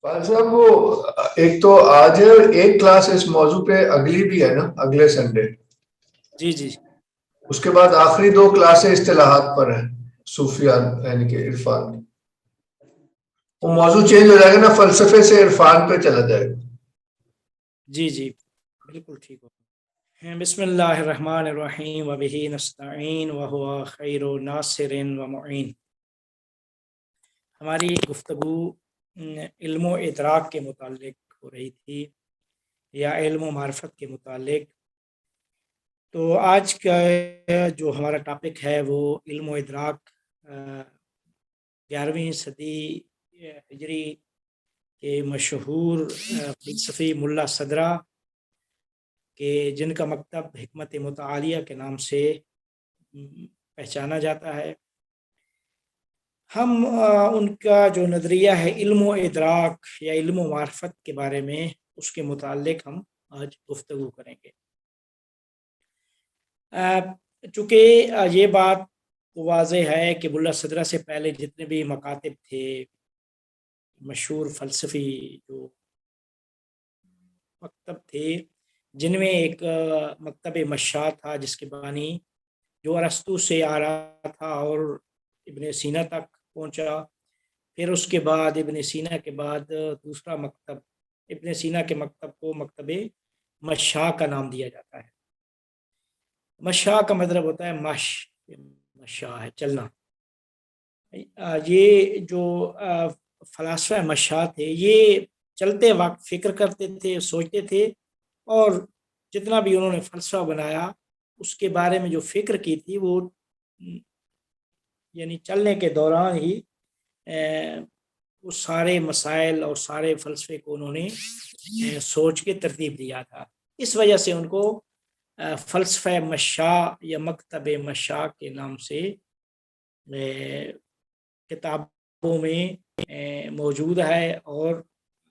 فائز صاحب وہ ایک تو آج ہے، ایک کلاس اس موضوع پہ اگلی بھی ہے نا، اگلے سنڈے؟ جی جی اس کے بعد آخری دو کلاسیں اصطلاحات پر ہیں، صوفیان یعنی کہ عرفان کی۔ وہ موضوع چینج ہو جائے گا نا، فلسفے سے عرفان پہ چلا جائے گا۔ جی جی بالکل ٹھیک ہو۔ بسم اللہ الرحمن الرحیم وبہ نستعین وہو خیر ناصر و معین۔ ہماری گفتگو علم و ادراک کے متعلق ہو رہی تھی، یا علم و معرفت کے متعلق۔ تو آج کا جو ہمارا ٹاپک ہے وہ علم و ادراک 11ویں صدی ہجری کے مشہور فلسفی ملا صدرہ کہ جن کا مکتب حکمت متعالیہ کے نام سے پہچانا جاتا ہے، ہم ان کا جو نظریہ ہے علم و ادراک یا علم و معرفت کے بارے میں، اس کے متعلق ہم آج گفتگو کریں گے۔ چونکہ یہ بات واضح ہے کہ ملا صدرہ سے پہلے جتنے بھی مکاتب تھے، مشہور فلسفی جو مکتب تھے، جن میں ایک مکتب مشاہ تھا جس کے بانی جو ارسطو سے آ رہا تھا اور ابن سینا تک پہنچا۔ پھر اس کے بعد ابن سینا کے بعد دوسرا مکتب، ابن سینا کے مکتب کو مکتب مشاہ کا نام دیا جاتا ہے۔ مشاہ کا مطلب ہوتا ہے مشاہ ہے چلنا۔ یہ جو فلاسفہ مشاہ تھے، یہ چلتے وقت فکر کرتے تھے، سوچتے تھے، اور جتنا بھی انہوں نے فلسفہ بنایا اس کے بارے میں جو فکر کی تھی وہ یعنی چلنے کے دوران ہی وہ سارے مسائل اور سارے فلسفے کو انہوں نے سوچ کے ترتیب دیا تھا۔ اس وجہ سے ان کو فلسفہ مشاہ یا مکتب مشاہ کے نام سے کتابوں میں موجود ہے، اور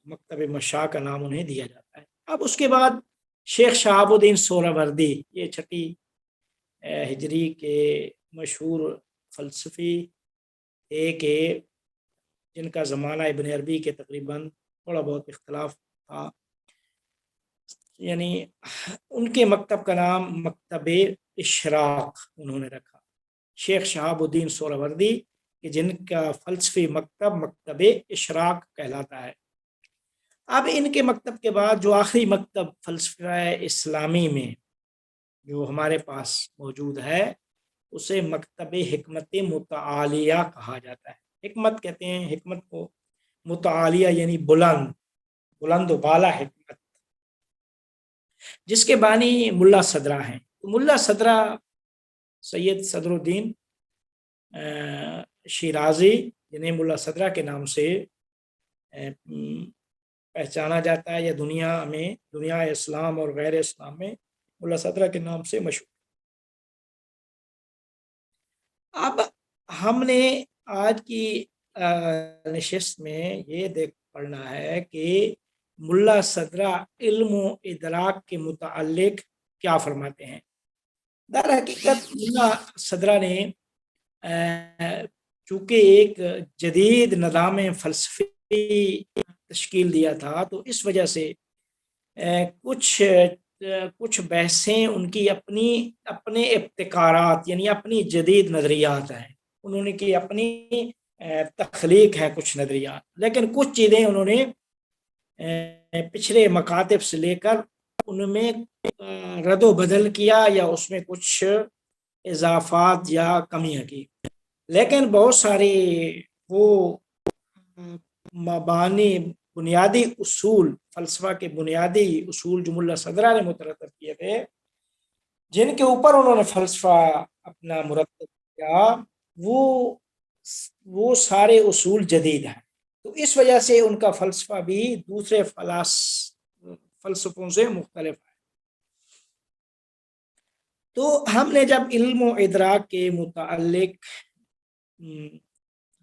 مکتب مشاہ کا نام انہیں دیا جاتا ہے۔ اب اس کے بعد شیخ شہاب الدین سہروردی، یہ 6 ہجری کے مشہور فلسفی تھے کہ جن کا زمانہ ابن عربی کے تقریباً تھوڑا بہت اختلاف تھا، یعنی ان کے مکتب کا نام مکتب اشراق انہوں نے رکھا، شیخ شہاب الدین سہروردی، کہ جن کا فلسفی مکتب مکتب اشراق کہلاتا ہے۔ اب ان کے مکتب کے بعد جو آخری مکتب فلسفہ اسلامی میں جو ہمارے پاس موجود ہے، اسے مکتب حکمت متعالیہ کہا جاتا ہے۔ حکمت کہتے ہیں حکمت کو، متعالیہ یعنی بلند و بالا حکمت، جس کے بانی ملا صدرہ ہیں۔ تو ملا صدرہ سید صدر الدین شیرازی، جنہیں ملا صدرہ کے نام سے پہچانا جاتا ہے، یا دنیا اسلام اور غیر اسلام میں ملا صدرہ کے نام سے مشہور۔ اب ہم نے آج کی نشست میں یہ پڑھنا ہے کہ ملا صدرہ علم و ادراک کے متعلق کیا فرماتے ہیں۔ در حقیقت ملا صدرہ نے چونکہ ایک جدید نظام فلسفی تشکیل دیا تھا، تو اس وجہ سے کچھ بحثیں ان کی اپنے ابتکارات یعنی اپنی جدید نظریات ہیں، انہوں نے کی اپنی تخلیق ہے کچھ نظریات، لیکن کچھ چیزیں انہوں نے پچھلے مکاتب سے لے کر ان میں رد و بدل کیا، یا اس میں کچھ اضافات یا کمیاں کی۔ لیکن بہت سارے وہ مبانی بنیادی اصول، فلسفہ کے بنیادی اصول جو ملا صدرہ نے مترتب کیے تھے، جن کے اوپر انہوں نے فلسفہ اپنا مرتب کیا، وہ سارے اصول جدید ہیں۔ تو اس وجہ سے ان کا فلسفہ بھی دوسرے فلسفوں سے مختلف ہے۔ تو ہم نے جب علم و ادراک کے متعلق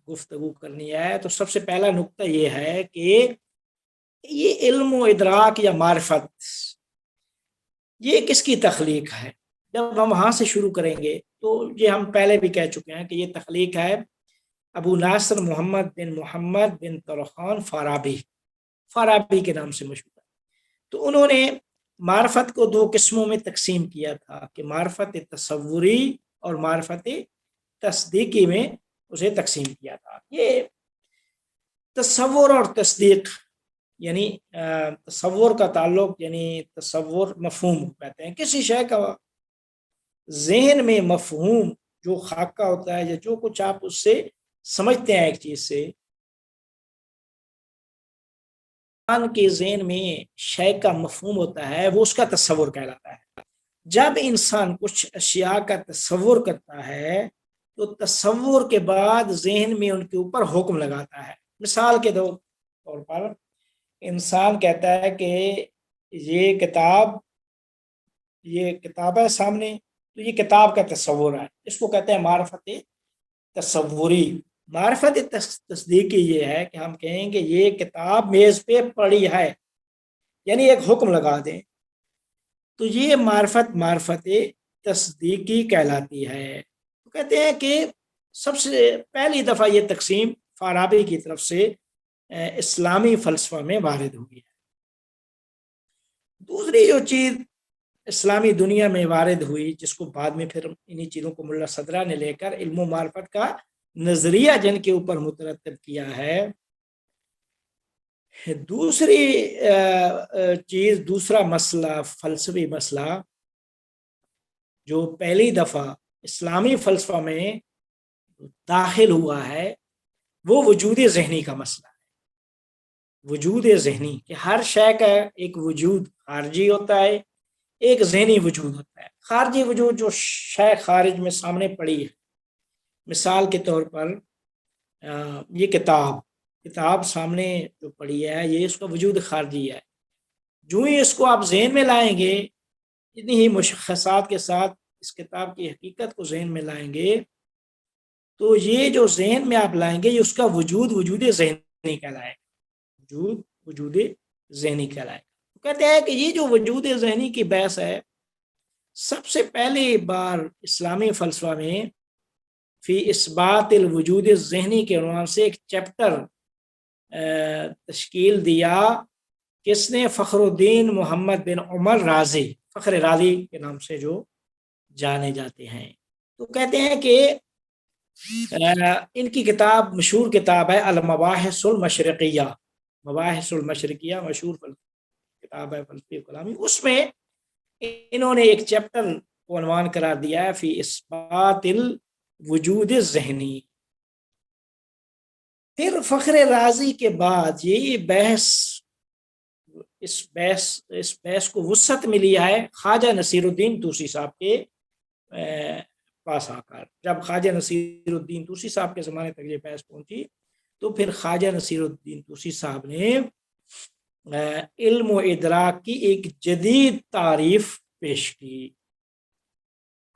گفتگو کرنی ہے، تو سب سے پہلا نقطہ یہ ہے کہ یہ علم و ادراک یا معرفت یہ کس کی تخلیق ہے۔ جب ہم وہاں سے شروع کریں گے تو یہ ہم پہلے بھی کہہ چکے ہیں کہ یہ تخلیق ہے ابو ناصر محمد بن طرخان فارابی، فارابی کے نام سے مشہور ہے۔ تو انہوں نے معرفت کو دو قسموں میں تقسیم کیا تھا کہ معرفت تصوری اور معرفت تصدیقی میں اسے تقسیم کیا تھا۔ یہ تصور اور تصدیق یعنی تصور کا تعلق یعنی تصور مفہوم کہتے ہیں، کسی شے کا ذہن میں مفہوم جو خاکہ ہوتا ہے یا جو کچھ آپ اس سے سمجھتے ہیں ایک چیز سے، انسان کے ذہن میں شے کا مفہوم ہوتا ہے وہ اس کا تصور کہلاتا ہے۔ جب انسان کچھ اشیاء کا تصور کرتا ہے تو تصور کے بعد ذہن میں ان کے اوپر حکم لگاتا ہے۔ مثال کے طور پر انسان کہتا ہے کہ یہ کتاب ہے سامنے، تو یہ کتاب کا تصور ہے، اس کو کہتے ہیں معرفت تصوری۔ معرفت تصدیقی یہ ہے کہ ہم کہیں کہ یہ کتاب میز پہ پڑی ہے، یعنی ایک حکم لگا دیں، تو یہ معرفت تصدیقی کہلاتی ہے۔ تو کہتے ہیں کہ سب سے پہلی دفعہ یہ تقسیم فارابی کی طرف سے اسلامی فلسفہ میں وارد ہوئی ہے۔ دوسری جو چیز اسلامی دنیا میں وارد ہوئی، جس کو بعد میں پھر انہی چیزوں کو ملا صدرہ نے لے کر علم و معرفت کا نظریہ جن کے اوپر مترتب کیا ہے، دوسری چیز، دوسرا مسئلہ، فلسفی مسئلہ جو پہلی دفعہ اسلامی فلسفہ میں داخل ہوا ہے وہ وجود ذہنی کا مسئلہ ہے۔ وجود ذہنی کہ ہر شے کا ایک وجود خارجی ہوتا ہے، ایک ذہنی وجود ہوتا ہے۔ خارجی وجود جو شے خارج میں سامنے پڑی ہے، مثال کے طور پر یہ کتاب سامنے جو پڑی ہے، یہ اس کا وجود خارجی ہے۔ جو ہی اس کو آپ ذہن میں لائیں گے، اتنی ہی مشخصات کے ساتھ اس کتاب کی حقیقت کو ذہن میں لائیں گے، تو یہ جو ذہن میں آپ لائیں گے یہ اس کا وجود ذہنی کہلائے گا، وجود ذہنی کہلائے گا۔ کہتے ہیں کہ یہ جو وجود ذہنی کی بحث ہے، سب سے پہلی بار اسلامی فلسفہ میں فی اثبات الوجود ذہنی کے عنوان سے ایک چیپٹر تشکیل دیا، کس نے؟ فخر الدین محمد بن عمر رازی، فخر رازی کے نام سے جو جانے جاتے ہیں۔ تو کہتے ہیں کہ ان کی کتاب، مشہور کتاب ہے المباحث المشرقیہ، مباحث المشرقیہ مشہور کتاب ہے فلسفی کلامی۔ اس میں انہوں نے ایک چیپٹر کو عنوان قرار دیا ہے فی اثبات الوجود ذہنی۔ پھر فخر رازی کے بعد یہ بحث، اس بحث کو وسعت ملی ہے خواجہ نصیر الدین طوسی صاحب کے پاس آ کر۔ جب خواجہ نصیر الدین طوسی صاحب کے زمانے تک یہ بحث پہنچی تو پھر خواجہ نصیر الدین طوسی صاحب نے علم و ادراک کی ایک جدید تعریف پیش کی۔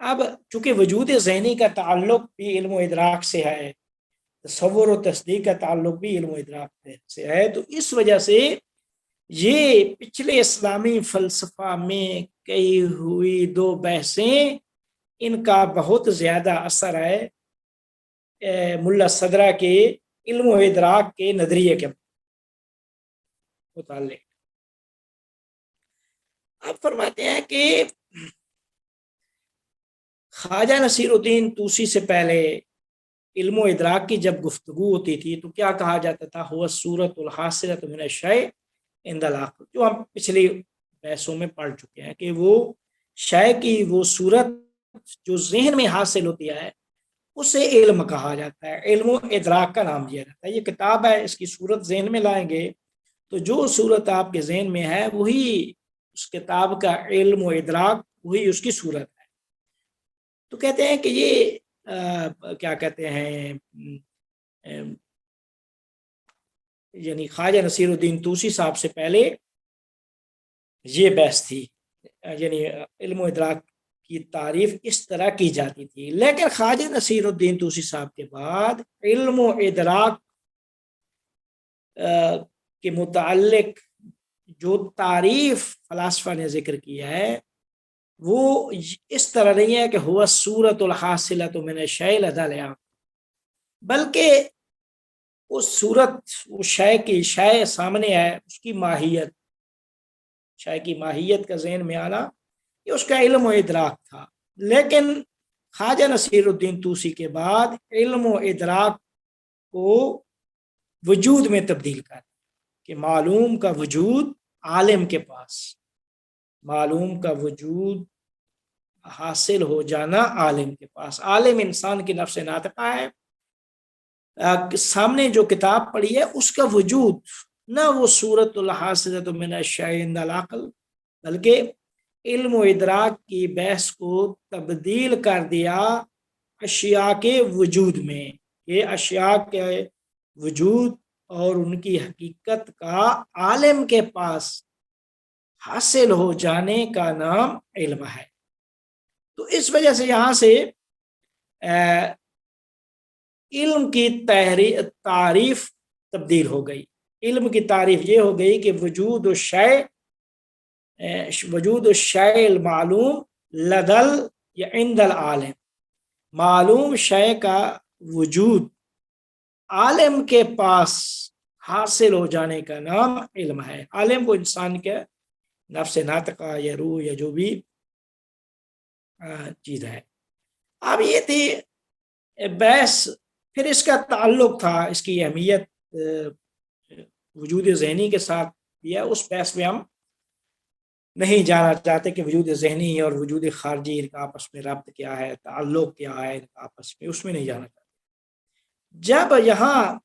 اب چونکہ وجود ذہنی کا تعلق بھی علم و ادراک سے ہے، تصور و تصدیق کا تعلق بھی علم و ادراک سے ہے، تو اس وجہ سے یہ پچھلے اسلامی فلسفہ میں کئی ہوئی دو بحثیں، ان کا بہت زیادہ اثر ہے ملا صدرہ کے علم و ادراک کے نظریے کے متعلق۔ اب فرماتے ہیں کہ خواجہ نصیر الدین طوسی سے پہلے علم و ادراک کی جب گفتگو ہوتی تھی تو کیا کہا جاتا تھا؟ هو الصورۃ الحاصلۃ من الشیء عند العقل، جو ہم پچھلی بحثوں میں پڑھ چکے ہیں کہ وہ شے کی وہ صورت جو ذہن میں حاصل ہوتی ہے اسے علم کہا جاتا ہے، علم و ادراک کا نام دیا جاتا ہے۔ یہ کتاب ہے، اس کی صورت ذہن میں لائیں گے تو جو صورت آپ کے ذہن میں ہے وہی اس کتاب کا علم و ادراک، وہی اس کی صورت ہے۔ تو کہتے ہیں کہ یہ کیا کہتے ہیں، یعنی خواجہ نصیر الدین طوسی صاحب سے پہلے یہ بحث تھی، یعنی علم و ادراک کی تعریف اس طرح کی جاتی تھی۔ لیکن خواجہ نصیر الدین طوسی صاحب کے بعد علم و ادراک کے متعلق جو تعریف فلاسفہ نے ذکر کیا ہے وہ اس طرح نہیں ہے کہ هو الصورۃ الحاصلۃ من الشیء لدى العقل، بلکہ وہ صورت وہ شے سامنے ہے، اس کی ماہیت، شے کی ماہیت کا ذہن میں آنا، یہ اس کا علم و ادراک تھا. لیکن خواجہ نصیر الدین طوسی کے بعد علم و ادراک کو وجود میں تبدیل کر کہ معلوم کا وجود عالم کے پاس، معلوم کا وجود حاصل ہو جانا عالم کے پاس. عالم انسان کی نفس ناطقہ ہے، سامنے جو کتاب پڑھی ہے اس کا وجود، نہ وہ صورت الحاصلۃ من الشیء عند العقل، بلکہ علم و ادراک کی بحث کو تبدیل کر دیا اشیاء کے وجود میں. یہ اشیاء کے وجود اور ان کی حقیقت کا عالم کے پاس حاصل ہو جانے کا نام علم ہے. تو اس وجہ سے یہاں سے علم کی تعریف تبدیل ہو گئی. علم کی تعریف یہ ہو گئی کہ وجود الشیء المعلوم لدل یا عند العالم، معلوم شے کا وجود عالم کے پاس حاصل ہو جانے کا نام علم ہے. عالم کو انسان کے نفس ناطقہ یا روح یا جو بھی چیز ہے. اب یہ تھی بحث. پھر اس کا تعلق تھا، اس کی اہمیت وجود ذہنی کے ساتھ دیا. اس بحث میں ہم نہیں جانا چاہتے کہ وجود ذہنی اور وجود خارجی ان کا آپس میں ربط کیا ہے، تعلق کیا ہے ان کا آپس میں، اس میں نہیں جانا چاہتے. جب یہاں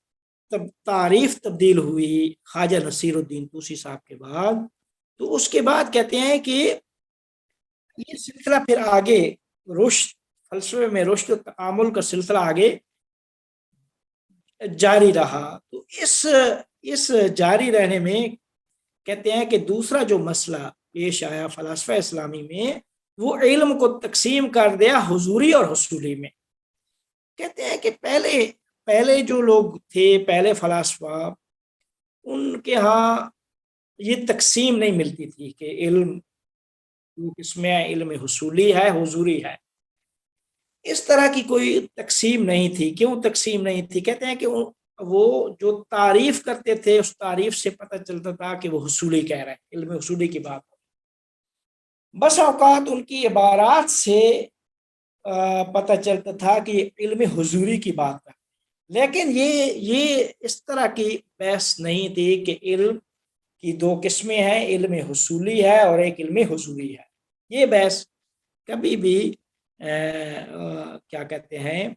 تعریف تبدیل ہوئی خواجہ نصیر الدین طوسی صاحب کے بعد، تو اس کے بعد کہتے ہیں کہ یہ سلسلہ پھر آگے رشد، فلسفے میں رشد و تکامل کا سلسلہ آگے جاری رہا. تو اس جاری رہنے میں کہتے ہیں کہ دوسرا جو مسئلہ پیش آیا فلسفہ اسلامی میں، وہ علم کو تقسیم کر دیا حضوری اور حصولی میں. کہتے ہیں کہ پہلے جو لوگ تھے، پہلے فلاسفہ، ان کے ہاں یہ تقسیم نہیں ملتی تھی کہ علم اس میں علم حصولی ہے، حضوری ہے. اس طرح کی کوئی تقسیم نہیں تھی. کیوں تقسیم نہیں تھی؟ کہتے ہیں کہ وہ جو تعریف کرتے تھے اس تعریف سے پتہ چلتا تھا کہ وہ حصولی کہہ رہے ہیں، علم حصولی کی بات. بس اوقات ان کی عبارات سے پتہ چلتا تھا کہ علم حضوری کی بات ہے. لیکن یہ اس طرح کی بحث نہیں تھی کہ علم کی دو قسمیں ہیں، علم حصولی ہے اور ایک علم حضوری ہے. یہ بحث کبھی بھی کیا کہتے ہیں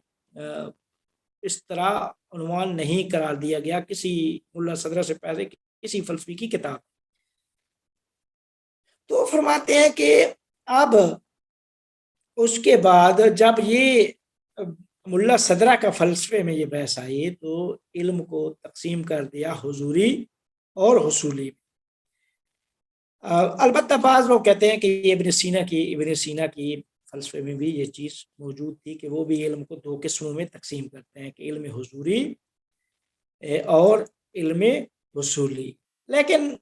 اس طرح عنوان نہیں قرار دیا گیا کسی ملا صدرہ سے پہلے کسی فلسفی کی کتاب. تو فرماتے ہیں کہ اب اس کے بعد جب یہ ملا صدرہ کا فلسفے میں یہ بحث آئی تو علم کو تقسیم کر دیا حضوری اور حصولی. البتہ بعض لوگ کہتے ہیں کہ یہ ابن سینا کی فلسفے میں بھی یہ چیز موجود تھی کہ وہ بھی علم کو دو قسموں میں تقسیم کرتے ہیں کہ علم حضوری اور علم حصولی. لیکن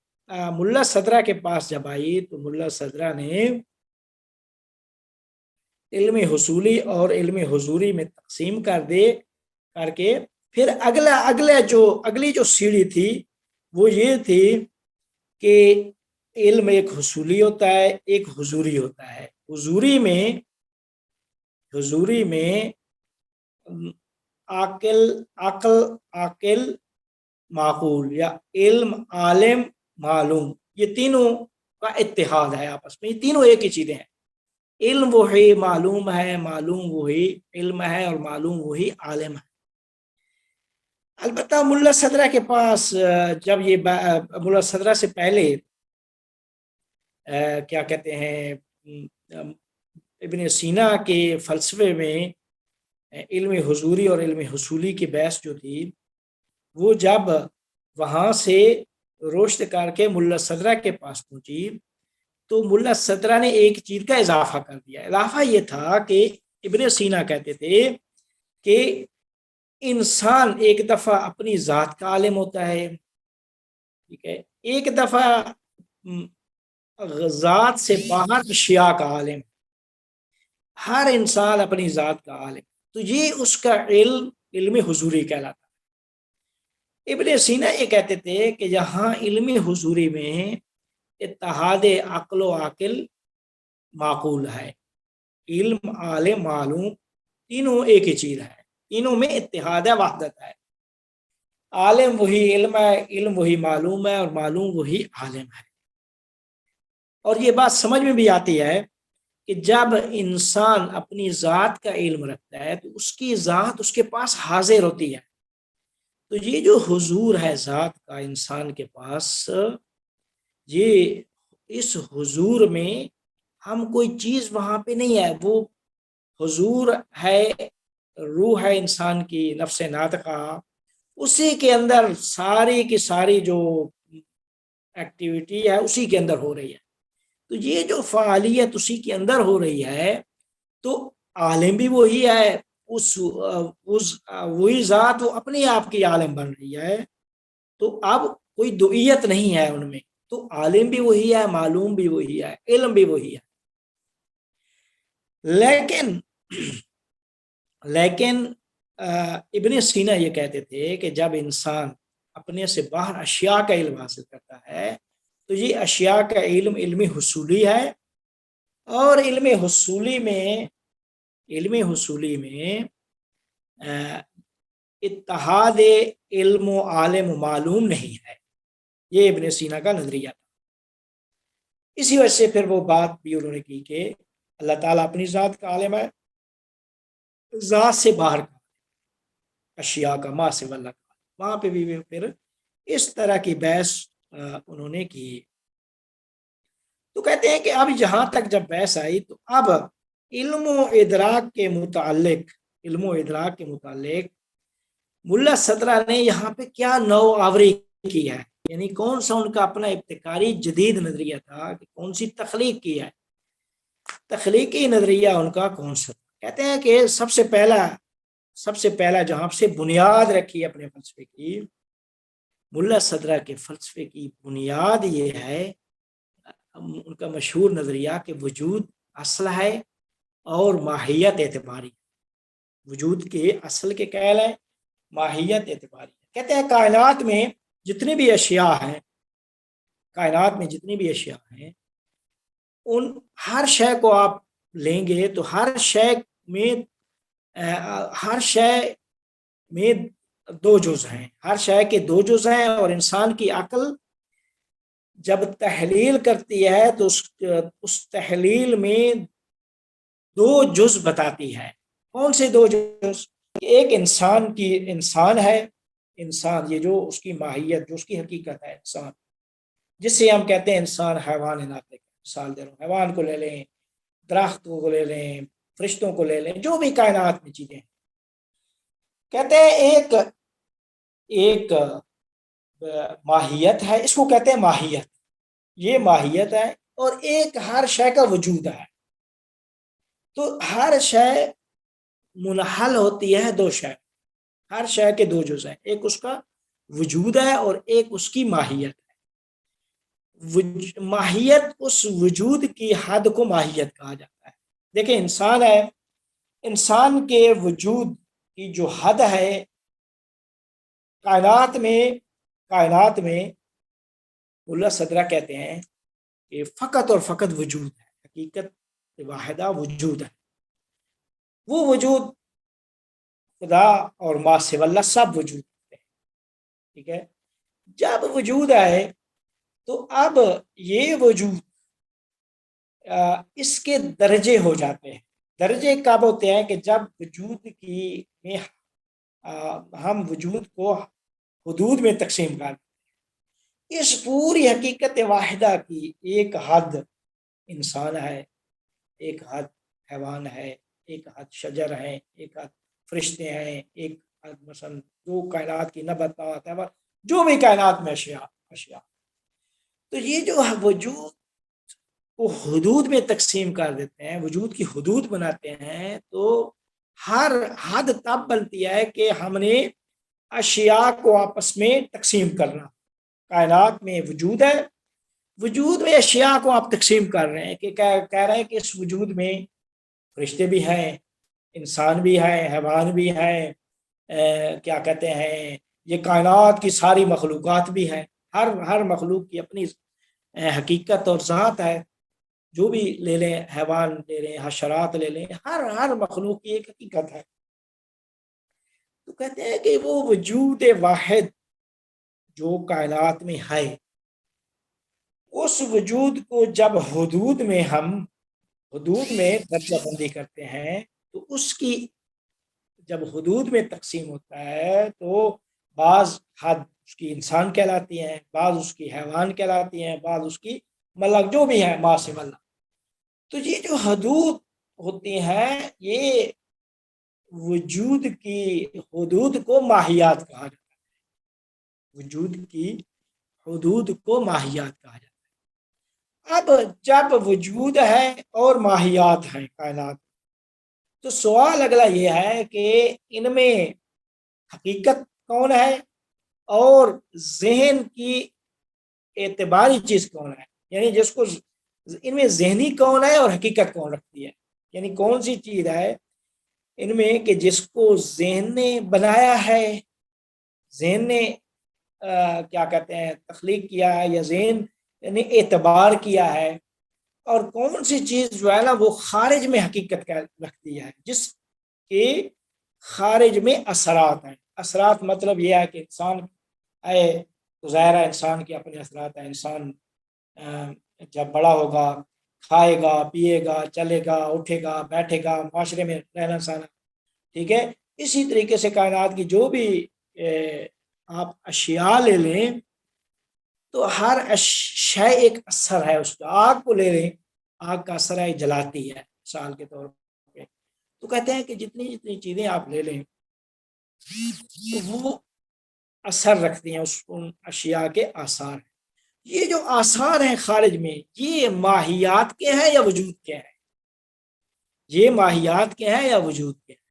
ملا صدرہ کے پاس جب آئی تو ملا صدرہ نے علم حصولی اور علم حضوری میں تقسیم کر کے پھر اگلی جو سیڑھی تھی وہ یہ تھی کہ علم ایک حصولی ہوتا ہے، ایک حضوری ہوتا ہے. حضوری میں عاقل معقول یا علم عالم معلوم، یہ تینوں کا اتحاد ہے آپس میں. یہ تینوں ایک ہی چیزیں ہیں. علم وہی معلوم ہے، معلوم وہی علم ہے، اور معلوم وہی عالم ہے. البتہ ملا صدرہ کے پاس جب یہ ملا صدرہ سے پہلے کیا کہتے ہیں ابن سینا کے فلسفے میں علم حضوری اور علم حصولی کی بحث جو تھی، وہ جب وہاں سے رشد کر کے ملا صدرہ کے پاس پہنچی تو ملا صدرہ نے ایک چیز کا اضافہ کر دیا. اضافہ یہ تھا کہ ابن سینا کہتے تھے کہ انسان ایک دفعہ اپنی ذات کا عالم ہوتا ہے، ٹھیک ہے، ایک دفعہ ذات سے باہر اشیاء کا عالم. ہر انسان اپنی ذات کا عالم، تو یہ اس کا علم حضوری کہلاتا ہے. ابن سینا یہ کہتے تھے کہ یہاں علم حضوری میں اتحاد عقل و عاقل معقول ہے، علم، عالم، معلوم، تینوں ایک ہی چیز ہے، تینوں میں اتحاد ہے، وحدت ہے۔ عالم وہی علم ہے، علم وہی معلوم ہے، اور معلوم وہی عالم ہے۔ اور یہ بات سمجھ میں بھی آتی ہے کہ جب انسان اپنی ذات کا علم رکھتا ہے تو اس کی ذات اس کے پاس حاضر ہوتی ہے۔ تو یہ جو حضور ہے ذات کا انسان کے پاس، یہ اس حضور میں ہم کوئی چیز وہاں پہ نہیں ہے، وہ حضور ہے، روح ہے انسان کی، نفس ناطقہ، اسی کے اندر ساری کی ساری جو ایکٹیویٹی ہے اسی کے اندر ہو رہی ہے۔ تو یہ جو فعالیت اسی کے اندر ہو رہی ہے، تو عالم بھی وہی ہے، وہی ذات وہ اپنے آپ کی عالم بن رہی ہے۔ تو اب کوئی دوئیت نہیں ہے ان میں، تو عالم بھی وہی ہے، معلوم بھی وہی ہے، علم بھی وہی ہے۔ لیکن ابن سینا یہ کہتے تھے کہ جب انسان اپنے سے باہر اشیاء کا علم حاصل کرتا ہے تو یہ اشیاء کا علم علم حصولی ہے، اور علم حصولی میں اتحاد علم و عالم و معلوم نہیں ہے۔ یہ ابن سینا کا نظریہ تھا۔ اسی وجہ سے پھر وہ بات بھی انہوں نے کی کہ اللہ تعالیٰ اپنی ذات کا عالم ہے، ذات سے باہر کا اشیاء کا ما سے اللہ کا، وہاں پہ بھی پھر اس طرح کی بحث انہوں نے کی۔ تو کہتے ہیں کہ اب جہاں تک جب بحث آئی تو اب علم و ادراک کے متعلق ملا صدرہ نے یہاں پہ کیا نو آوری کی ہے، یعنی کون سا ان کا اپنا ابتکاری جدید نظریہ تھا، کہ کون سی تخلیق کی ہے، تخلیقی نظریہ ان کا کون سا تھا۔ کہتے ہیں کہ سب سے پہلا جہاں سے بنیاد رکھی اپنے فلسفے کی، ملا صدرہ کے فلسفے کی بنیاد یہ ہے، ان کا مشہور نظریہ کہ وجود اصل ہے اور ماہیت اعتباری، وجود کے اصل کے قائل ہے، ماہیت اعتباری ہے۔ کہتے ہیں کائنات میں جتنی بھی اشیاء ہیں، ان ہر شے کو آپ لیں گے تو ہر شے میں دو جز ہیں، ہر شے کے دو جز ہیں، اور انسان کی عقل جب تحلیل کرتی ہے تو اس تحلیل میں دو جز بتاتی ہے۔ کون سے دو جز؟ ایک انسان ہے، انسان یہ جو اس کی ماہیت، جو اس کی حقیقت ہے، انسان، جس سے ہم کہتے ہیں انسان حیوان ناطق۔ مثال دے رہا ہوں، حیوان کو لے لیں، درختوں کو لے لیں، فرشتوں کو لے لیں، جو بھی کائنات میں چیزیں ہیں۔ کہتے ہیں ایک ماہیت ہے، اس کو کہتے ہیں ماہیت، یہ ماہیت ہے، اور ایک ہر شے کا وجود ہے۔ تو ہر شے منحل ہوتی ہے دو شے، ہر شے کے دو جز ہیں، ایک اس کا وجود ہے اور ایک اس کی ماہیت ہے۔ ماہیت اس وجود کی حد کو ماہیت کہا جاتا ہے۔ دیکھیں انسان ہے، انسان کے وجود کی جو حد ہے کائنات میں ملا صدرہ کہتے ہیں کہ فقط اور فقط وجود ہے، حقیقت واحدہ وجود ہے۔ وہ وجود خدا اور ما سوی اللہ سب وجود ہے، ٹھیک ہے۔ جب وجود آئے تو اب یہ وجود اس کے درجے ہو جاتے ہیں۔ درجے کب ہوتے ہیں؟ کہ جب وجود میں ہم وجود کو حدود میں تقسیم کر دیں۔ اس پوری حقیقت واحدہ کی ایک حد انسان ہے، ایک حد حیوان ہے، ایک حد شجر ہے، ایک حد فرشتے ہیں، ایک حد مثلا جو کائنات کی نباتات ہے، جو بھی کائنات میں اشیاء۔ تو یہ جو وجود کو حدود میں تقسیم کر دیتے ہیں، وجود کی حدود بناتے ہیں، تو ہر حد تب بنتی ہے کہ ہم نے اشیاء کو آپس میں تقسیم کرنا۔ کائنات میں وجود ہے، وجود میں اشیاء کو آپ تقسیم کر رہے ہیں، کہ کہہ رہے ہیں کہ اس وجود میں فرشتے بھی ہیں، انسان بھی ہے، حیوان بھی ہے، کیا کہتے ہیں، یہ کائنات کی ساری مخلوقات بھی ہیں، ہر مخلوق کی اپنی حقیقت اور ذات ہے. جو بھی لے لیں، حیوان لے لیں، حشرات لے لیں، ہر مخلوق کی ایک حقیقت ہے. تو کہتے ہیں کہ وہ وجود واحد جو کائنات میں ہے، اس وجود کو جب حدود میں درجہ بندی کرتے ہیں، تو اس کی جب حدود میں تقسیم ہوتا ہے تو بعض حد اس کی انسان کہلاتی ہیں، بعض اس کی حیوان کہلاتی ہیں، بعض اس کی ملک جو بھی ہے ما سے ملک. تو یہ جو حدود ہوتی ہیں، یہ وجود کی حدود کو ماہیات کہا جاتا ہے. وجود کی حدود کو ماہیات کہا جاتا ہے. اب جب وجود ہے اور ماہیات ہیں کائنات، تو سوال اگلا یہ ہے کہ ان میں حقیقت کون ہے اور ذہن کی اعتباری چیز کون ہے، یعنی جس کو ان میں ذہنی کون ہے اور حقیقت کون رکھتی ہے. یعنی کون سی چیز ہے ان میں کہ جس کو ذہن نے بنایا ہے، ذہن نے کیا کہتے ہیں تخلیق کیا ہے، یا ذہن نے اعتبار کیا ہے، اور کون سی چیز جو ہے نا وہ خارج میں حقیقت رکھتی ہے، جس کے خارج میں اثرات ہیں. اثرات مطلب یہ ہے کہ انسان آئے تو ظاہر ہے انسان کے اپنے اثرات ہیں. انسان جب بڑا ہوگا، کھائے گا، پیے گا، چلے گا، اٹھے گا، بیٹھے گا، معاشرے میں رہنا سہنا، ٹھیک ہے. اسی طریقے سے کائنات کی جو بھی آپ اشیاء لے لیں تو ہر شے ایک اثر ہے اس کا. آگ کو لے لیں، آگ کا اثر ہے جلاتی ہے مثال کے طور پہ. تو کہتے ہیں کہ جتنی چیزیں آپ لے لیں تو وہ اثر رکھتی ہیں، ان اشیاء کے آثار. یہ جو آثار ہیں خارج میں، یہ ماہیات کے ہیں یا وجود کے ہیں؟ یہ ماہیات کے ہیں یا وجود کے ہیں؟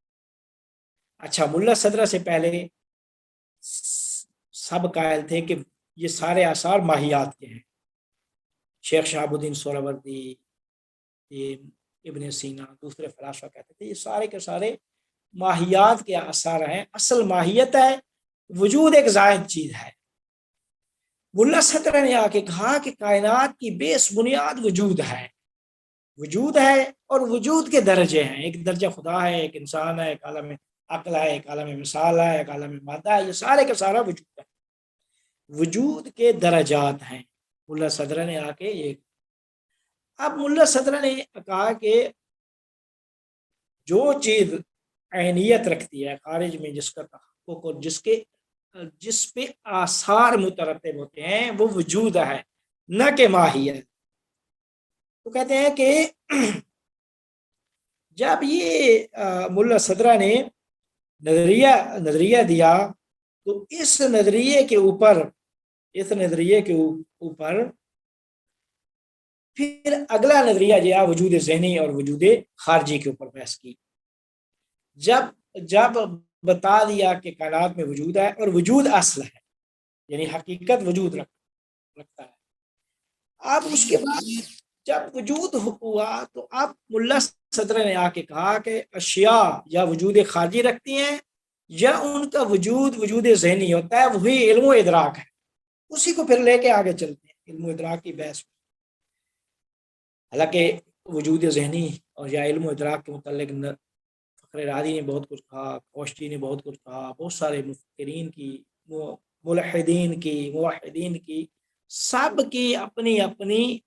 اچھا، ملا صدرہ سے پہلے سب قائل تھے کہ یہ سارے آثار ماہیات کے ہیں. شیخ شہاب الدین سہروردی، یہ ابن سینا، دوسرے فلاسفہ کہتے تھے یہ سارے کے سارے ماہیات کے آثار ہیں. اصل ماہیت ہے، وجود ایک زائد چیز ہے. ملا صدرہ نے آ کے کہا کہ کائنات کی بیس بنیاد وجود ہے. وجود ہے اور وجود کے درجے ہیں. ایک درجہ خدا ہے، ایک انسان ہے، ایک عالم عقل ہے، ایک عالم مثال ہے، ایک عالم مادہ ہے. یہ سارے کا سارا وجود ہے. وجود کے درجات ہیں. ملا صدرہ نے آ کے یہ، اب ملا صدرہ نے کہا کہ جو چیز عینیت رکھتی ہے خارج میں، جس کا تحقق اور جس پہ آثار مترتب ہوتے ہیں، وہ وجود ہے، نہ کہ ماہیت. تو کہتے ہیں کہ جب یہ ملا صدرہ نے نظریہ دیا تو اس نظریے کے اوپر پھر اگلا نظریہ جو ہے وجود ذہنی اور وجود خارجی کے اوپر بحث کی. جب بتا دیا کہ کائنات میں وجود ہے اور وجود اصل ہے، یعنی حقیقت وجود رکھتا ہے. اب اس کے بعد جب وجود ہوا تو اب ملا صدرہ نے آ کے کہا کہ اشیاء یا وجود خارجی رکھتی ہیں یا ان کا وجود ذہنی ہوتا ہے. وہی علم و ادراک ہے. اسی کو پھر لے کے آگے چلتے ہیں علم و ادراک کی بحث. حالانکہ وجود ذہنی اور یا علم و ادراک کے متعلق فخر رازی نے بہت کچھ کہا، کوشتی نے بہت کچھ کہا، بہت سارے مفکرین کی، ملحدین کی، موحدین کی، سب کی اپنی اپنی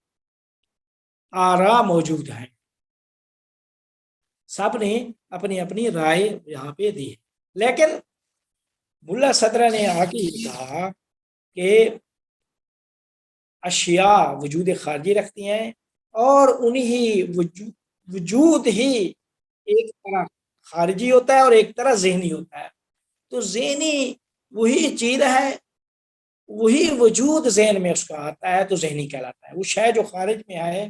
آراء موجود ہیں. سب نے اپنی اپنی رائے یہاں پہ دی ہے. لیکن ملا صدرہ نے آ کے یہ کہا کہ اشیاء وجود خارجی رکھتی ہیں اور انہی وجود ہی ایک طرح خارجی ہوتا ہے اور ایک طرح ذہنی ہوتا ہے. تو ذہنی وہی چیز ہے، وہی وجود ذہن میں اس کا آتا ہے تو ذہنی کہلاتا ہے. وہ شے جو خارج میں ہے،